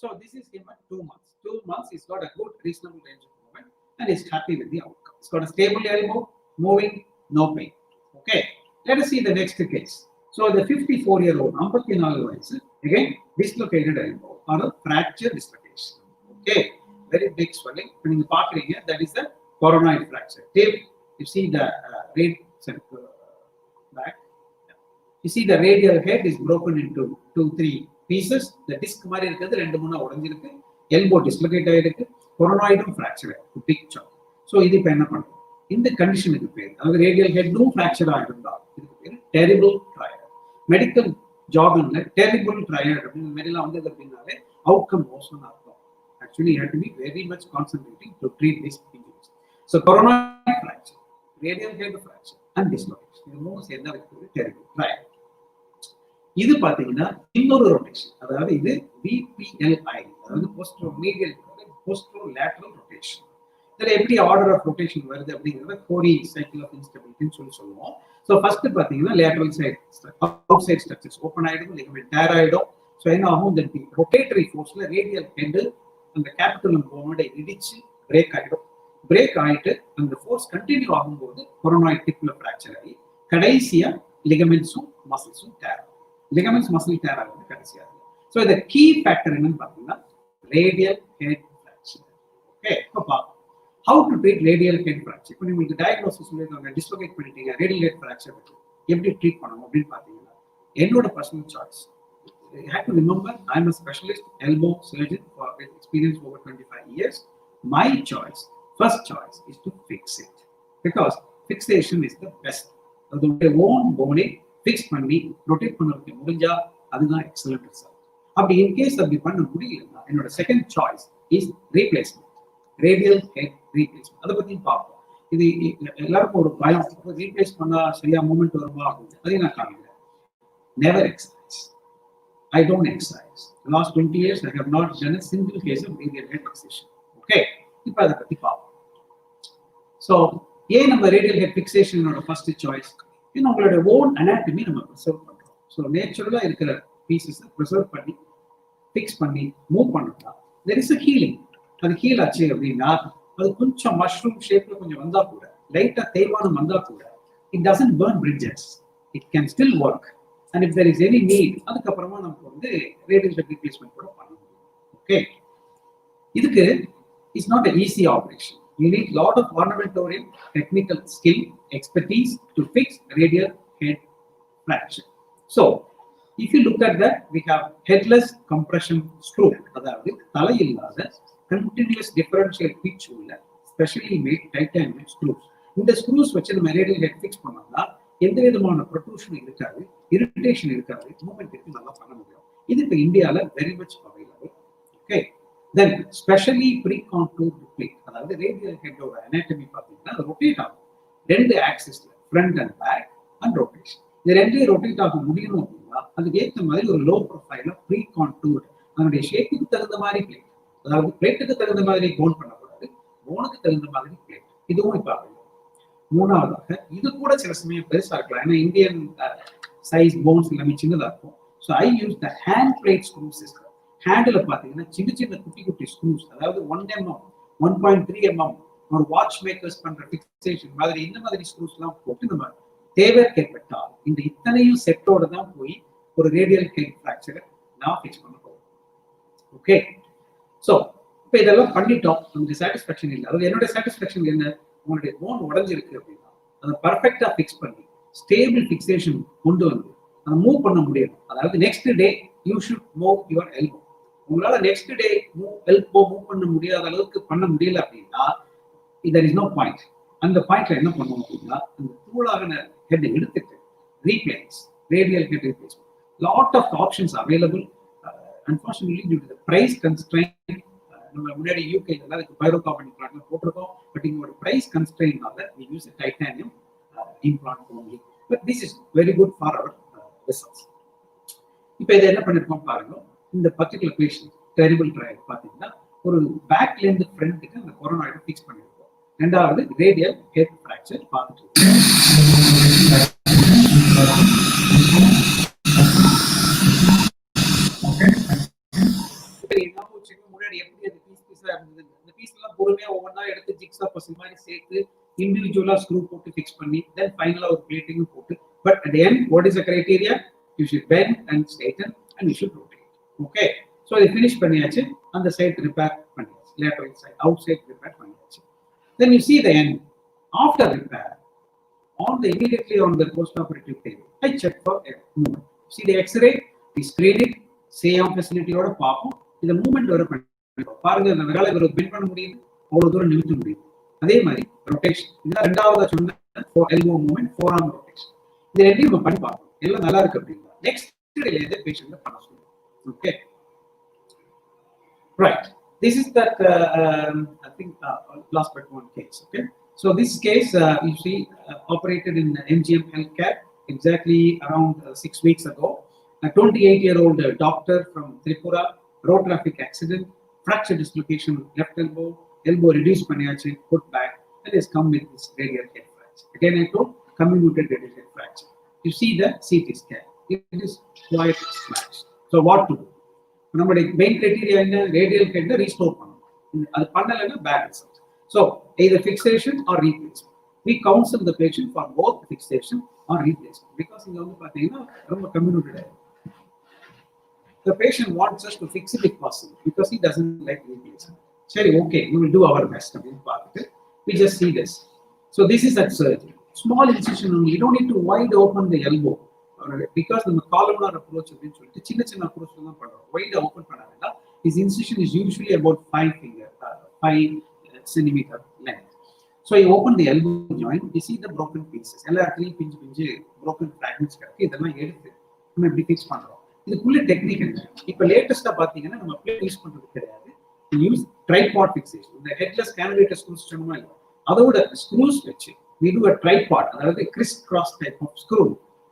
A: So this is him at 2 months. 2 months he's got a good reasonable range of movement and is happy with the outcome. He's got a stable elbow, moving, no pain. Okay, let us see the next case. So the 54-year-old, 54 வயசு, again dislocated elbow or a fracture dislocation. Okay, very big swelling. When you பார்க்கறீங்க, that is the coronoid fracture. You see the back. You see the radial head is broken into 2-3 pieces. The disc மாதிரி இருக்குது, ரெண்டு மூணா உடைஞ்சிருக்கு. Elbow dislocate ஆயிருக்கு, coronoidum fracture ஆயிருக்கு, big chunk. So இது இப்ப என்ன பண்ணும்? இந்த கண்டிஷனுக்கு பேர், அதாவது radial headum fracture ஆயிருந்தா இதுக்கு பேர் terrible triad. மெடிக்கல் ஜார்கன்ல டெரிபிள் ட்ரையட் அப்படின்னு மெடிலாம் வந்து அப்படின்னாலே அவுட்கம் மோசம்னு அர்த்தம். Actually you have to be very much concentrating to treat this injuries. So coronoid fracture, radial head fracture, and dislocation. இது மூணு சேர்ந்தா இருக்கிறது terrible. Right. இது பாத்தீங்கன்னா இன்னொரு ரொட்டேஷன், அதாவது இது VPLI, அதாவது posterolateral rotation. இதுல எப்படி ஆர்டர் ஆஃப் ரொட்டேஷன் வருது அப்படிங்கறத கோரி சைக்கிள் ஆஃப் இன்ஸ்டபிலிட்டின்னு சொல்லி சொல்லுவோம். ஸோ ஃபர்ஸ்ட் பாத்தீங்கன்னா lateral side outside structures open ஆயிடும், லிகமெண்ட் டேர் ஆயிடும். ஸோ என்ன ஆகும், இந்த ரொட்டேட்டரி ஃபோர்ஸ்ல ரேடியல் ஹெட் அந்த கேபிட்டல் போனோட இடிச்சு பிரேக் ஆயிடும். பிரேக் ஆயிட்டு அந்த ஃபோர்ஸ் கண்டினியூ ஆகும்போது கொரோனாய்ட் டிப்ல ஃப்ராக்சர் ஆகி கடைசியா லிகமெண்ட்ஸும் மசில்ஸும் டேர் ஆகும். லிகமெண்ட்ஸ் மசில் டேர் ஆகுது கடைசியா. ஸோ இந்த கீ ஃபேக்டர் என்னன்னு பாத்தீங்கன்னா ரேடியல் ஹெட் ஃப்ராக்சர். ஓகே, இப்போ பார்ப்போம் how to treat radial head fracture. இப்போ உங்களுக்கு டயக்னோசிஸ் சொல்லிருக்காங்க, டிஸ்லோகேட் பண்ணிட்டீங்க, ரேடியல் ஹெட் ஃப்ராக்சர் எப்படி ட்ரீட் பண்ணணும் அப்படின்னு பாத்தீங்கன்னா என்னோட personal choice. You have to remember, I am a specialist elbow surgeon with experience over 25 years. My choice, first choice, is to fix it because fixation is the best. அதோட own போனை fix பண்ணி rotate பண்ண முடிஞ்சா அதுதான் excellent result. அப்படி in case அப்படி பண்ண முடியலன்னா என்னோட second choice is replacement, radial head replacement. அதை பத்தியும் பார்ப்போம். இது எல்லாருக்கும் ஒரு பயம், ரீப்ளேஸ் பண்ணா சரியா மூவ்மெண்ட் வருமா அப்படின்னு. அதையும் நான் காமிக்கிறேன். Never exercise. I don't exercise. The last 20 years, I have not done a single case of radial head fixation. Okay, இப்போ அதை பத்தி பார்ப்போம். ஸோ ஏன் நம்ம ரேடியல் ஹெட் ஃபிக்ஸேஷனோட ஃபர்ஸ்ட் சாய்ஸ், இன்னும் உங்களோட ஓன் அனாட்டமி நம்ம ப்ரிசர்வ் பண்றோம். ஸோ நேச்சுரலா இருக்கிற பீசஸ் ப்ரிசர்வ் பண்ணி ஃபிக்ஸ் பண்ணி மூவ் பண்ணோம்னா தெர் இஸ் அ ஹீலிங். அது ஹீல் ஆச்சு அப்படின்னா அது கொஞ்சம் மஷ்ரூம் ஷேப்ல கொஞ்சம் வந்தா கூட, லைட்டா தேய்மானம் வந்தா கூட, it doesn't burn bridges, it can still work. And if there is any need, அதுக்கப்புறமா நமக்கு வந்து ரேடியல் ஹெட் ரீப்ளேஸ்மெண்ட் கூட பண்ண முடியும். ஓகே, இதுக்கு it's not an easy operation. You need lot of ornamentorial technical skill, expertise to fix radial head fracture. So if you look at that, we have headless compression screw, அதாவது தலை இல்லாத continuous differential pitch உள்ள specially made titanium screws. இந்த screws வச்சு நம்ம radial head fix பண்ணோம்னா எந்த விதமான ப்ரொட்ரூஷன் இருக்காது, இரிட்டேஷன் இருக்காது, மூவ்மெண்ட் நல்லா பண்ண முடியும். இது இப்போ இந்தியாவில் very much available. Okay, then specially pre contoured plate, அதாவது ரேடியல் ஹெட்டோட அனாட்டமி பார்த்தீங்கன்னா அது ரொட்டேட் ஆகும் ரெண்டு ஆக்சிஸ்ல, front and back and rotation. இது ரெண்டையும் ரொட்டேட் ஆக முடியணும் அப்படின்னா அதுக்கு ஏற்ற மாதிரி ஒரு லோ ப்ரொஃபைல ப்ரீ கான்டூர்ட், அதனுடைய ஷேப்புக்கு தகுந்த மாதிரி பிளேட், அதாவது பிளேட்டுக்கு தகுந்த மாதிரி போன் பண்ணக்கூடாது, போனுக்கு தகுந்த மாதிரி பிளேட். இதுவும் இப்போ அவைலபிள். மூணாவதாக இது கூட சில சமயம் பெருசா இருக்கலாம், ஏன்னா இந்தியன் சைஸ் போன்ஸ் எல்லாமே சின்னதா இருக்கும். So I use the hand plate screw system. Handle பார்த்தீங்கன்னா சின்ன சின்ன குட்டி குட்டி ஸ்க்ரூஸ், அதாவது 1 mm 1.3 mm ஒரு வாட்ச் மேக்கர்ஸ் பண்ற ஃபிக்சேஷன் மாதிரி இந்த மாதிரி ஸ்க்ரூஸ் எல்லாம் போட்டு நம்ம தேவை ஏற்பட்டால் இந்த இத்தனையும் செட்டோட தான் போய் ஒரு ரேடியல் ஹெட் ஃப்ராக்சரை நான் ஃபிக்ஸ் பண்ண போறேன். ஓகே, ஸோ இப்போ இதெல்லாம் பண்ணிட்டோம், நமக்கு சாட்டிஸ்ஃபேக்ஷன் இல்லை. அதாவது என்னோட சாட்டிஸ்ஃபேக்ஷன் என்ன, உங்களுடைய போன் உடஞ்சிருக்கு அப்படின்னா அதை பர்ஃபெக்டா ஃபிக்ஸ் பண்ணி ஸ்டேபிள் ஃபிக்சேஷன் கொண்டு வந்து அதை மூவ் பண்ண முடியும். அதாவது next day you should move your elbow. உங்களால நெக்ஸ்ட் டே எல்போ மூவ் பண்ண முடியாத அளவுக்கு பண்ண முடியல அப்படின்னா there is no point. அந்த பாயிண்ட்ல என்ன பண்ணுவோம் அப்படின்னா அந்த தூளாக ஹெட் எடுத்துட்டு replace, radial head replacement. Lot of options available. Unfortunately due to the price constraint, நம்ம முன்னாடி யூகே அதுக்கு பைரோகார்பன் இம்ப்ளான்ட் போட்டிருக்கோம். பட் இங்க ஒரு price கன்ஸ்ட்ரெயின்னால we use a titanium implant only. But this is very good for our results. இப்போ இதை என்ன பண்ணிருக்கோம் பாருங்க. இந்த பர்டிகுலர் பேஷண்ட் டெரிபிள் ட்ரையல் பார்த்தீங்கன்னா ஒரு பேக்ல இருந்து ஃப்ரண்ட்டுக்கு அந்த கொரோனாய்டு ஃபிக்ஸ் பண்ணிருக்கோம். ரெண்டாவது ரேடியல் ஹெட் ஃப்ராக்சர் பார்த்துட்டு முன்னாடி எப்படி அந்த பீஸா இருந்தது, அந்த பீஸ் எல்லாம் பொறுமையா ஒவ்வொன்றா எடுத்து ஜிக்ஸா பசல் மாதிரி சேர்த்து இண்டிவிஜுவலா ஸ்க்ரூ போட்டு ஃபிக்ஸ் பண்ணி தென் ஃபைனலா ஒரு பிளேட்டிங் போட்டு. But at the end what is the criteria, you should bend and straighten and you should rotate. Okay, so இதை ஃபினிஷ் பண்ணியாச்சு. அந்த சைட் ரிப்பேர் பண்ணியாச்சு, lateral side outside repair பண்ணியாச்சு. Then you see the end. After repair, on the immediately on the post-operative table, I check for a movement. See the X-ray, we screen it, same facility ஓட பார்ப்போம். இந்த movement வர பண்ணிப்போம். பாருங்க, இந்த விரலை ஒரு பெண்ட் பண்ண முடியுது, அவ்வளவு தூரம் நிறுத்த முடியும். அதே மாதிரி ரொட்டேஷன், இதுதான் ரெண்டாவதா சொன்ன elbow movement, four arm rotation. இது ரெண்டையும் நம்ம பண்ணி பார்ப்போம். எல்லாம் நல்லா இருக்கு அப்படின்னா நெக்ஸ்ட் டேல பேஷண்ட் பண்ண சொல்லுவோம். Okay, right. This is that I think last but one case. Okay, So this case, you see, operated in MGM Healthcare exactly around 6 weeks ago. A 28-year-old doctor from Tripura, road traffic accident, fracture dislocation left elbow, elbow reduced paniache, put back, and has come with this radial head fracture. Again, I told comminuted radial head fracture. You see the CT scan. It is quite smashed. So what to do? நம்முடைய main criteria என்ன? Radial ஹெட்டை restore பண்ணணும். அது பண்ணலைன்னா bad result. So either fixation or replacement. We counsel the patient for both fixation or replacement because இங்க வந்து பார்த்தீங்கன்னா ரொம்ப comminuted ஆயிடும். The patient wants us to fix it if possible because he doesn't like replacement. Sorry, okay, we will do our best. We just see this. So this is at surgery. Small incision only. You don't need to wide open the elbow. Because the columnar approach eventually, chinna approach wide open panadala. His incision is usually about 5 centimeter length. So you open the elbow joint, you see the broken pieces. Ella 3 pinch broken fragments kadakku idella eduthu நம்ம இப்படி fix பண்றோம். இதுக்குள்ள technique என்ன? இப்போ லேட்டஸ்டா பாத்தீங்கன்னா நம்ம அப்படியே யூஸ் பண்றது கிடையாது. Use tripod fixation. இந்த ஹெட்லெஸ் கேனுலேட்டர் ஸ்க்ரூஸ் சொன்னோமா இல்ல, அதோட ஸ்க்ரூஸ் வச்சு we do a tripod, அதாவது criss cross type of screw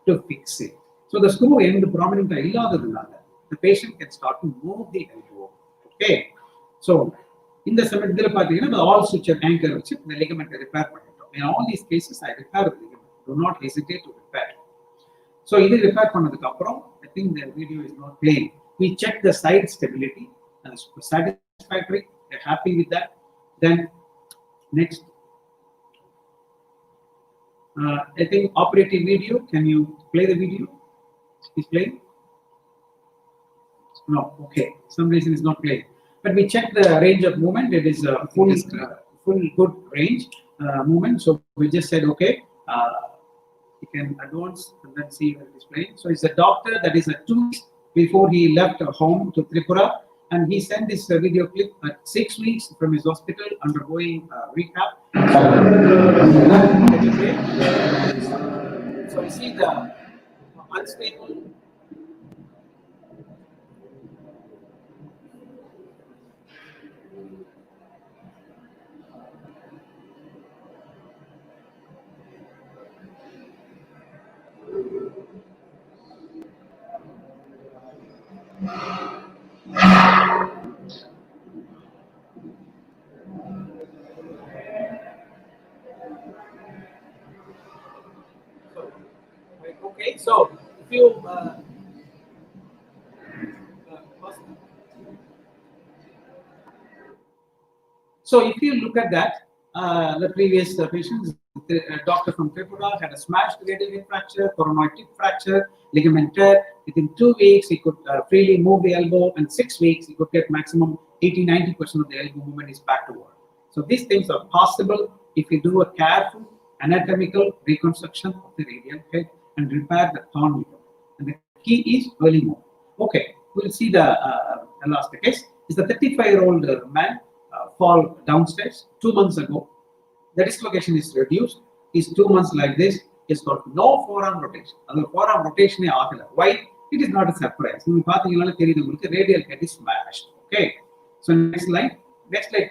A: to fix it. So the screw end prominent illadadunala the patient can start to move the elbow. Okay, so in the cemental pathina the all suture anchor which the ligament repair pannittom. In all these cases I repair the ligament. Do not hesitate to repair. So idu repair pannadukku appuram I think the video is not playing. We check the side stability and satisfactory. They're happy with that. Then next, I think operative video. Can you play the video? Is playing? No. Okay. Some reason is not playing. But we check the range of movement. It is a full good range movement. So we just said okay. You can advance and then see when it is playing. So it's a doctor that is 2 weeks before he left home to Tripura, and he sent this video clip at 6 weeks from his hospital undergoing rehab. So you see the unstable. Okay, so if you look at that, the previous patients, the doctor from Tripura had a smashed radial hip fracture, coronoid tip fracture, ligament tear. Within 2 weeks, he could freely move the elbow, and 6 weeks, he could get maximum 80-90% of the elbow movement is back to work. So these things are possible if you do a careful anatomical reconstruction of the radial head and repair the torn ligament. And the key is early movement. Okay, we'll see the last case. Is the 35-year-old man fall downstairs 2 months ago. The dislocation is reduced. He's 2 months like this. He's got no forearm rotation. The forearm rotation is agala. Why? It is not a surprise. You pathina theriyudhu radial head is smashed. Okay. So next slide.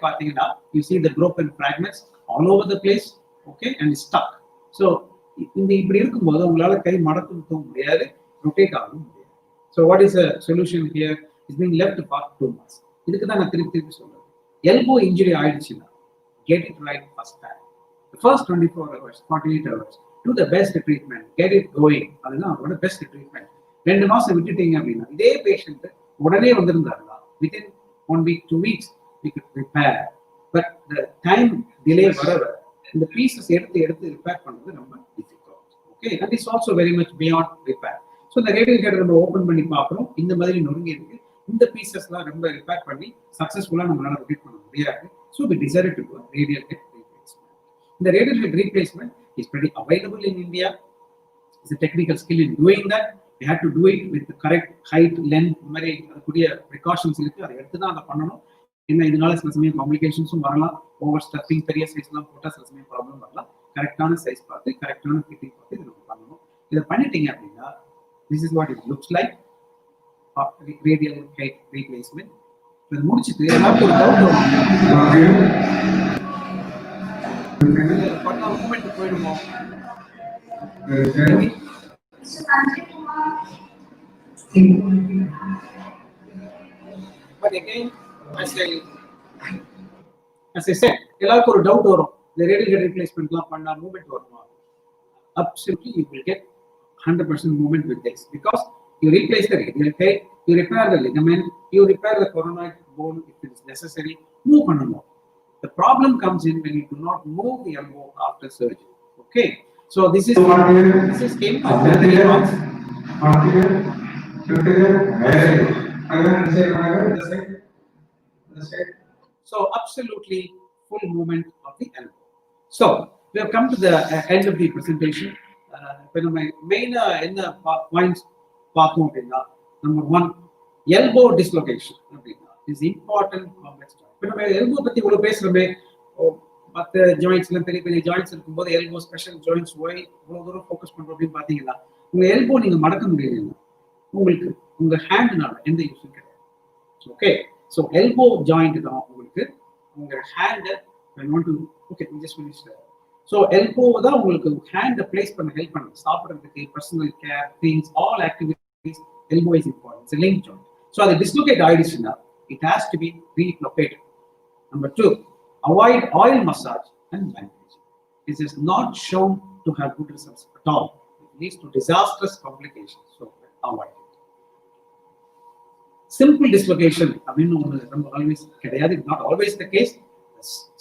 A: Pathina, you see the broken fragments all over the place. Okay, and it's stuck. So in the இப்படி இருக்கும்போது உங்களால கை மடக்க முடியாது, rotate ஆக முடியாது. So what is the solution here? It's being left for 2 months. இதுக்கு தான் நான் திருப்பி சொல்றேன். Elbow injury ஆயிடுச்சுன்னா get it right first time. The first 24 hours, 48 hours, do the best treatment, get it going. அதுதான் அவரோட best treatment. 2 மாசம் விட்டுட்டீங்க அப்படின்னா இதே பேஷண்ட் உடனே வந்திருந்தாருன்னா within 1 week, 2 weeks we could repair. But the time delay whatever, the pieces எடுத்து repair பண்றது ரொம்ப difficult. Okay, and it's also very much beyond repair. So the radial head நம்ம ஓபன் பண்ணி பார்க்கறோம். இந்த மாதிரி நொறுங்கி இருக்கு. இந்த பீசஸ்லாம் ரொம்ப ரிப்பேர் பண்ணி சக்சஸ்ஃபுல்லா நம்மளால ரொட்டேட் பண்ண முடியாது. So we decided to do a radial head replacement. The radial head replacement is pretty available in India. It's a technical skill in doing that. We have to do it with the correct height, length, மாதிரி அதுக்குரிய precautions இருக்கு. அதை எடுத்து தான் அதை பண்ணணும். ஏன்னா இதனால சில சமயம் காம்ப்ளிகேஷன்ஸும் வரலாம். ஓவர் ஸ்டஃபிங் பெரிய சைஸ்லாம் போட்டால் சில சமயம் ப்ராப்ளம் வரலாம். கரெக்டான சைஸ் பார்த்து கரெக்டான ஃபிட்டிங் பார்த்து இதை நம்ம பண்ணணும். இதை பண்ணிட்டீங்க அப்படின்னா this is what it looks like. Radial head replacement. இது முடிச்சிட்டு எல்லாருக்கும் ஒரு டவுட் வரும். பண்ண மூமெண்ட் போயிடுவோம். But again, as I said, எல்லாருக்கும் ஒரு டவுட் வரும். இந்த ரேடியல் ஹெட் ரீப்ளேஸ்மெண்ட்லாம் பண்ணா மூவ்மெண்ட் வருமா? Absolutely, you will get 100% movement with this because you replace the radial head, you repair the ligament, you repair the coronoid bone if it is necessary. Move பண்ணணும். The problem comes in when you do not move the elbow after surgery. Okay, so this is came by So absolutely full movement of the elbow. So we have come to the end of the presentation. When my main points number one, elbow dislocation is important complex joint. When my elbow பத்தி இவ்வளவு பேசுறமே, மற்ற ஜாயிண்ட்ஸ்ல பெரிய joints இருக்கும்போது elbow special joints போய் இவ்வளவு தூரம் focus பண்றோம் அப்படின்னு பாத்தீங்கன்னா, உங்க எல்போ நீங்க மடக்க முடியல, உங்களுக்கு உங்க ஹேண்ட்னால எந்த யூஸும் கிடையாது. ஓகே, ஸோ எல்போ ஜாயிண்ட் தான் உங்களுக்கு உங்க hand okay just finish. So elbow தான் உங்களுக்கு ஹேண்டை பிளேஸ் பண்ண ஹெல்ப் பண்ணுது, சாப்பிட்றதுக்கு, personal care, things, all activities. Elbow is important, it's link joint. So அது டிஸ்லோகேட் ஆயிடுச்சுன்னா it has to be relocated. Number two, avoid oil massage and bandaging. This is not shown to have good results at all. It leads to disastrous complications. So avoid it. Simple dislocation, not always the case.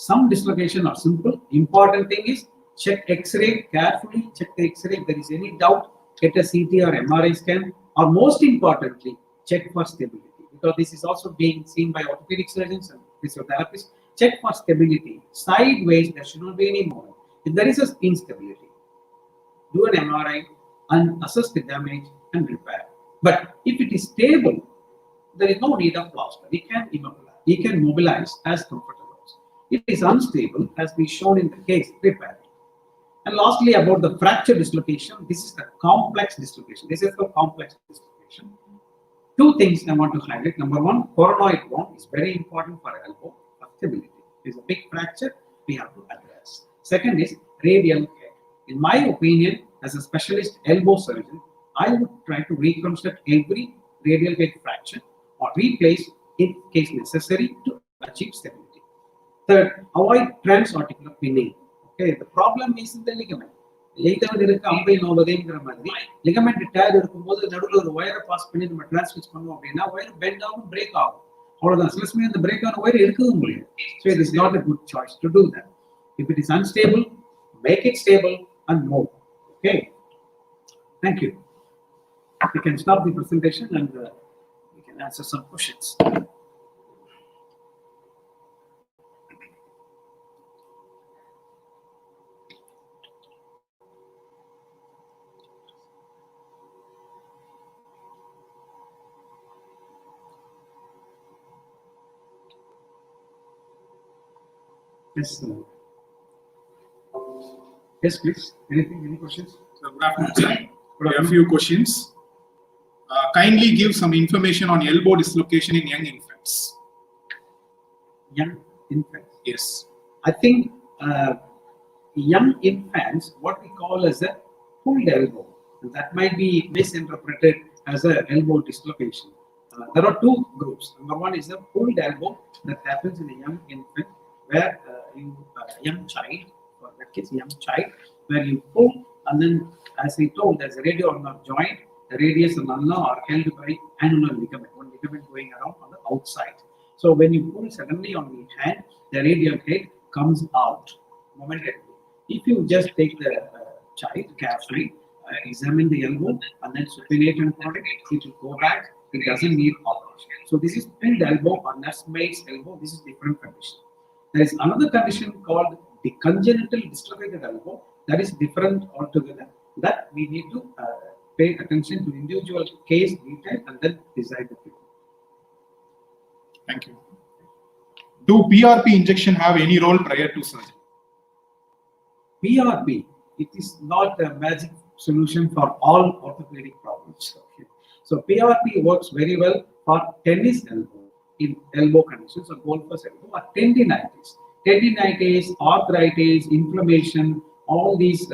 A: Some dislocation are simple. Important thing is check X-ray carefully. Check the X-ray. If there is any doubt, get a CT or MRI scan. Or most importantly, check for stability. Because this is also being seen by orthopedic surgeons and physiotherapists. Check for stability. Sideways, there should not be any movement. If there is an instability, do an MRI and assess the damage and repair. But if it is stable, there is no need of plaster. He can mobilize as comfortable. If it is unstable, as we shown in the case, repair. And lastly, about the fracture dislocation, this is the complex dislocation. This is the complex dislocation. Two things I want to highlight. Number one, coronoid bone is very important for elbow. Stability is a big fracture we have to address. Second is radial head. In my opinion, as a specialist elbow surgeon, I would try to reconstruct every radial head fracture or replace in case necessary to achieve stability. Third, avoid transarticular pinning. Okay, the problem is in the ligament. Ligament tear இருக்கும்போது நடுவுல ஒரு வயரை pass பண்ணி நம்ம டிரான்ஸ்ஃபிக்ஸ் பண்ணோம் அப்படின்னா wire bend ஆகும், break ஆகும். அவ்வளவுதான், சிலஸ்மே அந்த பிரேக் ஆன வயர் எடுக்கவும் முடியும். So it is not a good choice to do that. If it is unstable, make it stable and move. Okay, thank you. We can stop the presentation and we can answer some questions. Yes, yes, please. Anything? Any questions?
C: Good afternoon, sir. We have a few questions. Kindly give some information on elbow dislocation in young infants.
A: Young infants?
C: Yes.
A: I think young infants, what we call as a pulled elbow, that might be misinterpreted as a elbow dislocation. There are two groups. Number one is a pulled elbow that happens in a young infant, where young child, or that case young child, where you pull and then, as I told, there's a radioulnar joint. The radius and ulna are held by annular ligament, one ligament going around on the outside. So when you pull suddenly on the hand, the radial head comes out momentarily. If you just take the child carefully, examine the elbow and then supinate and protect, it will go back. It doesn't need operation. So this is pulled elbow or nursemaid's elbow. This is different condition. There is another condition called the congenital dislocated elbow. That is different altogether. That we need to pay attention to individual case detail and then decide the treatment.
C: Thank you. Do PRP injection have any role prior to surgery?
A: PRP, it is not a magic solution for all orthopedic problems. Okay. So PRP works very well for tennis elbow, in elbow conditions or golfer's elbow or tendinitis. tendinitis, arthritis, inflammation, all these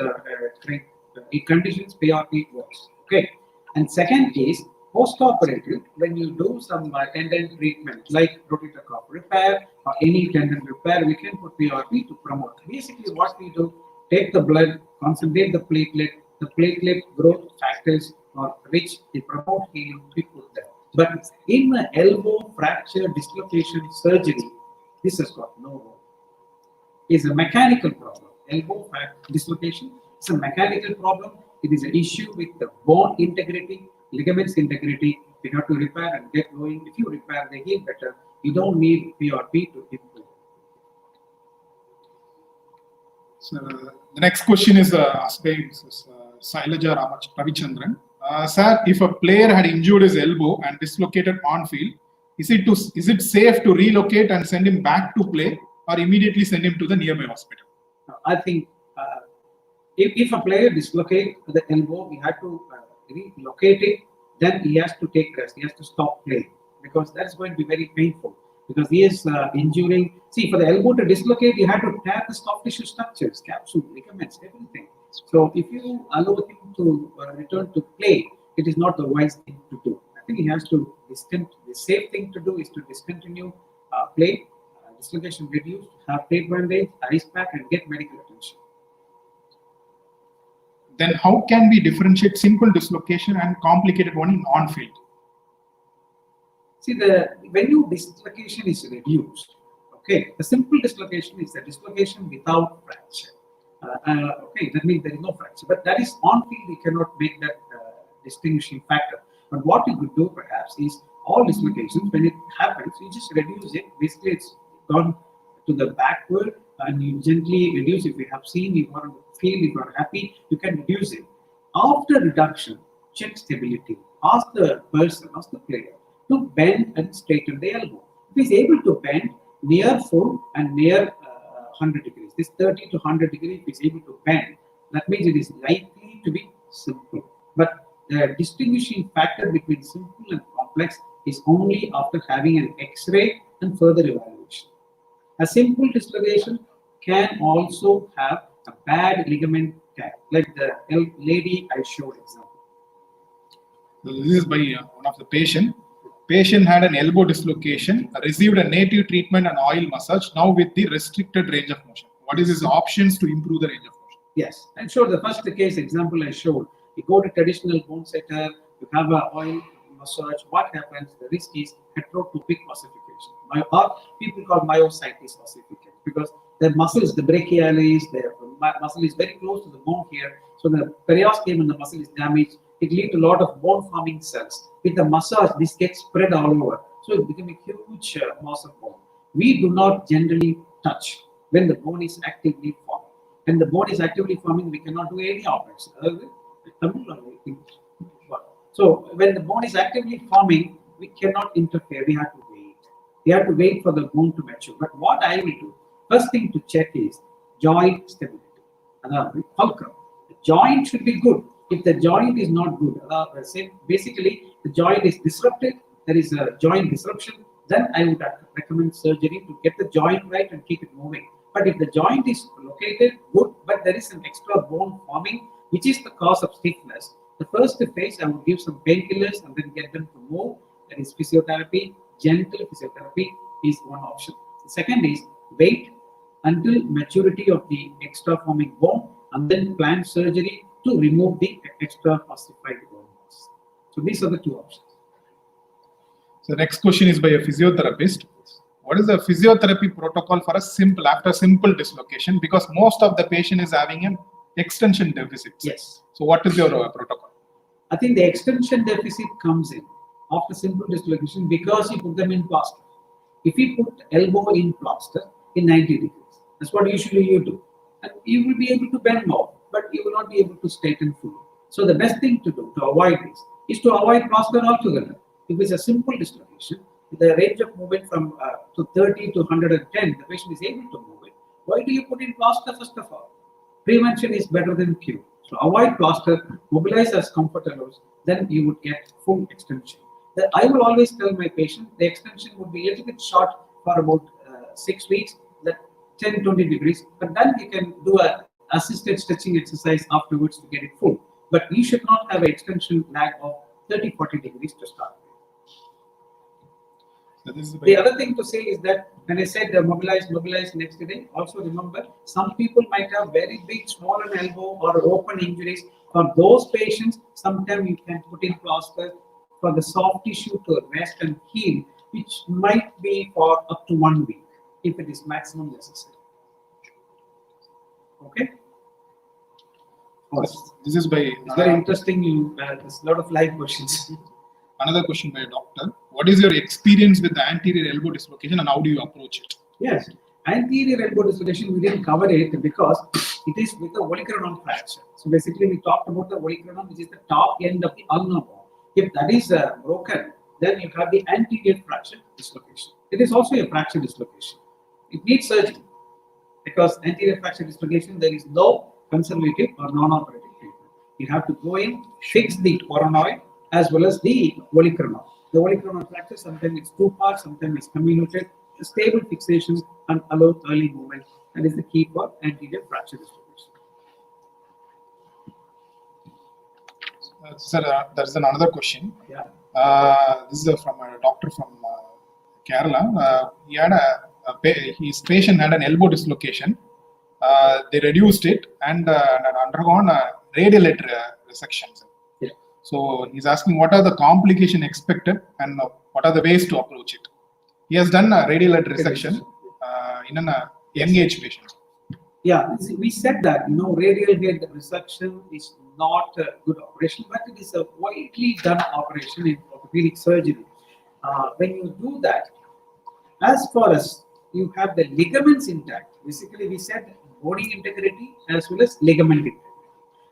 A: conditions, PRP works. Okay. And second is post-operative, when you do some tendon treatment like rotator cuff repair or any tendon repair, we can put PRP to promote. Basically, what we do, take the blood, concentrate the platelet growth factors are rich, they promote healing, we put them. But in the elbow fracture dislocation surgery, this has got no role. It's a mechanical problem. Elbow dislocation is a mechanical problem. It is an issue with the bone integrity, ligaments integrity. We have to repair and get going. If you repair, they heal better. You don't need PRP to improve.
C: So the next question is asked by Sailaja Ravichandran. Sir, if a player had injured his elbow and dislocated on field, is it safe to relocate and send him back to play, or immediately send him to the nearby hospital?
A: I think if a player dislocates the elbow, we have to relocate it. Then he has to take rest. He has to stop playing because that's going to be very painful. Because he is injuring. See, for the elbow to dislocate, you have to tear the soft tissue structures, capsule, ligaments, everything. So if you allow him to return to play, it is not the wise thing to do. I think he has to the safe thing to do is to discontinue play, dislocation reduced, have plate bandage, ice pack, and get medical attention.
C: Then how can we differentiate simple dislocation and complicated one in on-field?
A: See, when your dislocation is reduced, okay, the simple dislocation is the dislocation without fracture. Okay, that means there is no fracture, but that is on field, we cannot make that distinguishing factor. But what you could do perhaps is all dislocations, when it happens, you just reduce it. Basically, it's gone to the backward and you gently reduce. If you have seen, if you want to feel, if you are happy, you can reduce it. After reduction, check stability. Ask the person, ask the player to bend and straighten the elbow. If he is able to bend near full and near 100 degrees, this 30 to 100 degrees, if he is able to bend, that means it is likely to be simple. But the distinguishing factor between simple and complex is only after having an X-ray and further evaluation. A simple dislocation can also have a bad ligament tear, like the lady I showed example.
C: This is by one of the patient. Patient had an elbow dislocation, received a native treatment and oil massage, now with the restricted range of motion. What is his options to improve the range of motion?
A: Yes, and sure, the first case example I showed, you go to traditional bone setter, you have an oil massage, what happens? The risk is heterotopic ossification. People call myositis ossification because the muscles, the brachialis, the muscle is very close to the bone here, so the periosteum in the muscle is damaged. It leads to a lot of bone forming cells. With the massage, this gets spread all over. So it becomes a huge mass of bone. We do not generally touch when the bone is actively forming. When the bone is actively forming, we cannot do any operation. So when the bone is actively forming, we cannot interfere. We have to wait. We have to wait for the bone to mature. But what I will do, first thing to check is joint stability. Fulcrum. The joint should be good. If the joint is not good, basically the joint is disrupted, there is a joint disruption, then I would recommend surgery to get the joint right and keep it moving. But if the joint is located good, but there is an extra bone forming, which is the cause of stiffness, the first phase I would give some painkillers and then get them to move. That is physiotherapy. Gentle physiotherapy is one option. The second is wait until maturity of the extra forming bone and then plan surgery to remove the extra ossified bone mass. So these are the two options.
C: So the next question is by a physiotherapist. What is the physiotherapy protocol for after simple dislocation? Because most of the patient is having an extension deficit.
A: Yes.
C: So what is your protocol?
A: I think the extension deficit comes in after simple dislocation because you put them in plaster. If you put elbow in plaster in 90 degrees, that's what usually you do. And you will be able to bend more, but you will not be able to straighten fully. So the best thing to do to avoid this is to avoid plaster altogether. If it's a simple dislocation, the range of movement from to 30 to 110, the patient is able to move it. Why do you put in plaster first of all? Prevention is better than cure. So avoid plaster, mobilize as comfort allows, then you would get full extension. I will always tell my patient the extension would be a little bit short for about 6 weeks. That 10-20 degrees, but then you can do a assisted stretching exercise afterwards to get it full. But you should not have an extension lag of 30-40 degrees to start with.
C: So this is
A: The other thing to say is that when I said mobilize next day, also remember some people might have very big swollen elbow or open injuries. For those patients, sometimes you can put in plaster for the soft tissue to rest and heal, which might be for up to 1 week if it is maximum necessary. Okay.
C: This is by
A: It's very interesting. There's a lot of live questions.
C: another question by a doctor. What is your experience with the anterior elbow dislocation and how do you approach it?
A: Yes, anterior elbow dislocation, we didn't cover it because it is with the olecranon fracture. So basically, we talked about the olecranon, which is the top end of the ulnar bone. If that is broken, then you have the anterior fracture dislocation. It is also a fracture dislocation. It needs surgery because anterior fracture dislocation, there is no conservative or non-operative treatment. You have to go in, fix the coronoid as well as the olecranon. The olecranon fracture, sometimes it's 2 parts, sometimes it's comminuted. Stable fixation and allow early movement. That is the key for anterior fracture dislocation.
C: Sir, there's another question.
A: Yeah.
C: This is from a doctor from Kerala. He had his patient had an elbow dislocation. They reduced it and undergone a radial resection.
A: Yeah.
C: So he's asking what are the complications expected and what are the ways to approach it. He has done a radial resection in a young age patient.
A: Yeah, we said that radial head resection is not a good operation, but it is a widely done operation in orthopedic surgery. When you do that, as far as you have the ligaments intact, basically we said bony integrity as well as ligament integrity.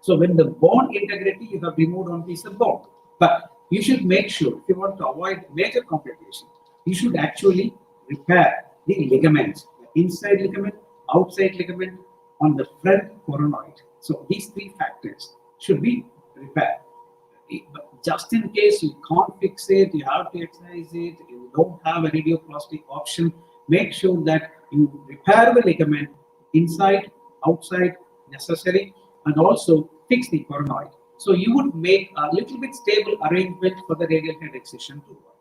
A: So when the bone integrity, you have removed one piece of bone, but you should make sure if you want to avoid major complications, you should actually repair the ligaments, the inside ligament, outside ligament, on the front coronoid. So these 3 factors should be repaired. But just in case you can't fix it, you have to exercise it, you don't have a radioplastic option, make sure that you repair the ligament inside, outside, necessary, and also fix the coronoid. So you would make a little bit stable arrangement for the radial head excision to work.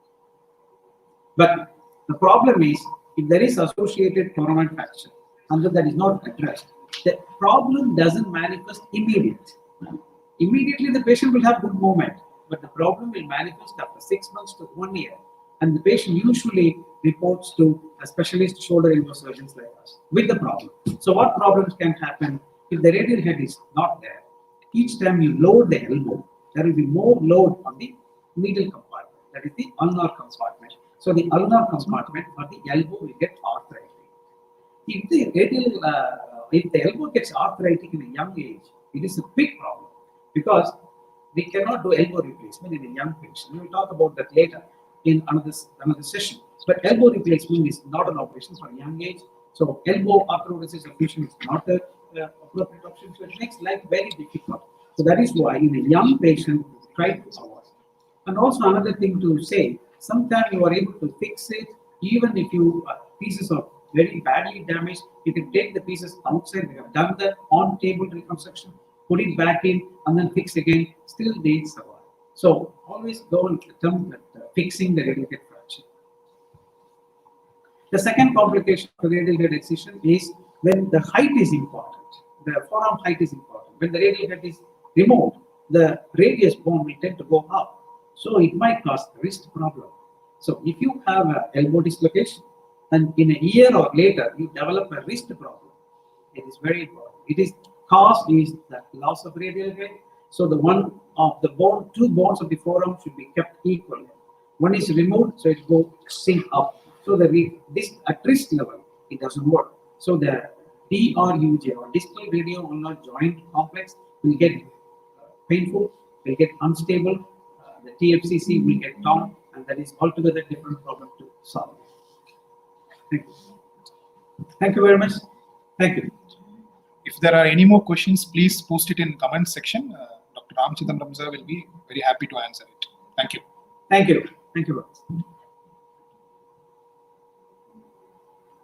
A: But the problem is, if there is associated coronoid fracture and that is not addressed, the problem doesn't manifest immediately. Immediately, the patient will have good movement, but the problem will manifest after 6 months to 1 year. And the patient usually reports to a specialist shoulder elbow surgeons like us with the problem. So what problems can happen if the radial head is not there? Each time you load the elbow, there will be more load on the medial compartment, that is the ulnar compartment. So the ulnar compartment or the elbow will get arthritic. If the elbow gets arthritic in a young age, it is a big problem because we cannot do elbow replacement in a young patient. We will talk about that later in another session. But elbow replacement is not an operation for a young age. So elbow arthrodesis operation is not an appropriate option. So it makes life very difficult. So that is why in a young patient, try to avoid. And also another thing to say, sometimes you are able to fix it, even if you pieces are very badly damaged, you can take the pieces outside. We have done the on-table reconstruction, put it back in, and then fix again. Still they survive. So always go and attempt at fixing the radial head fracture. The second complication of the radial head excision is when the height is important. The forearm height is important. When the radial head is removed, the radius bone will tend to go up. So it might cause wrist problem. So if you have an elbow dislocation and in a year or later you develop a wrist problem, it is very important. It is cause is the loss of radial head. So the one of the bone, 2 bones of the forearm should be kept equal. One is removed, so it will sink up. So this at wrist level, it doesn't work. So the DRUJ or distal radio ulnar joint complex will get painful, will get unstable. The TFCC will get down, and that is altogether different problem to solve. Thank you. Thank you very much. Thank you.
C: If there are any more questions, please post it in comment section. Dr. Ramchandran Ramza will be very happy to answer it. Thank you.
A: Thank you. Thank you.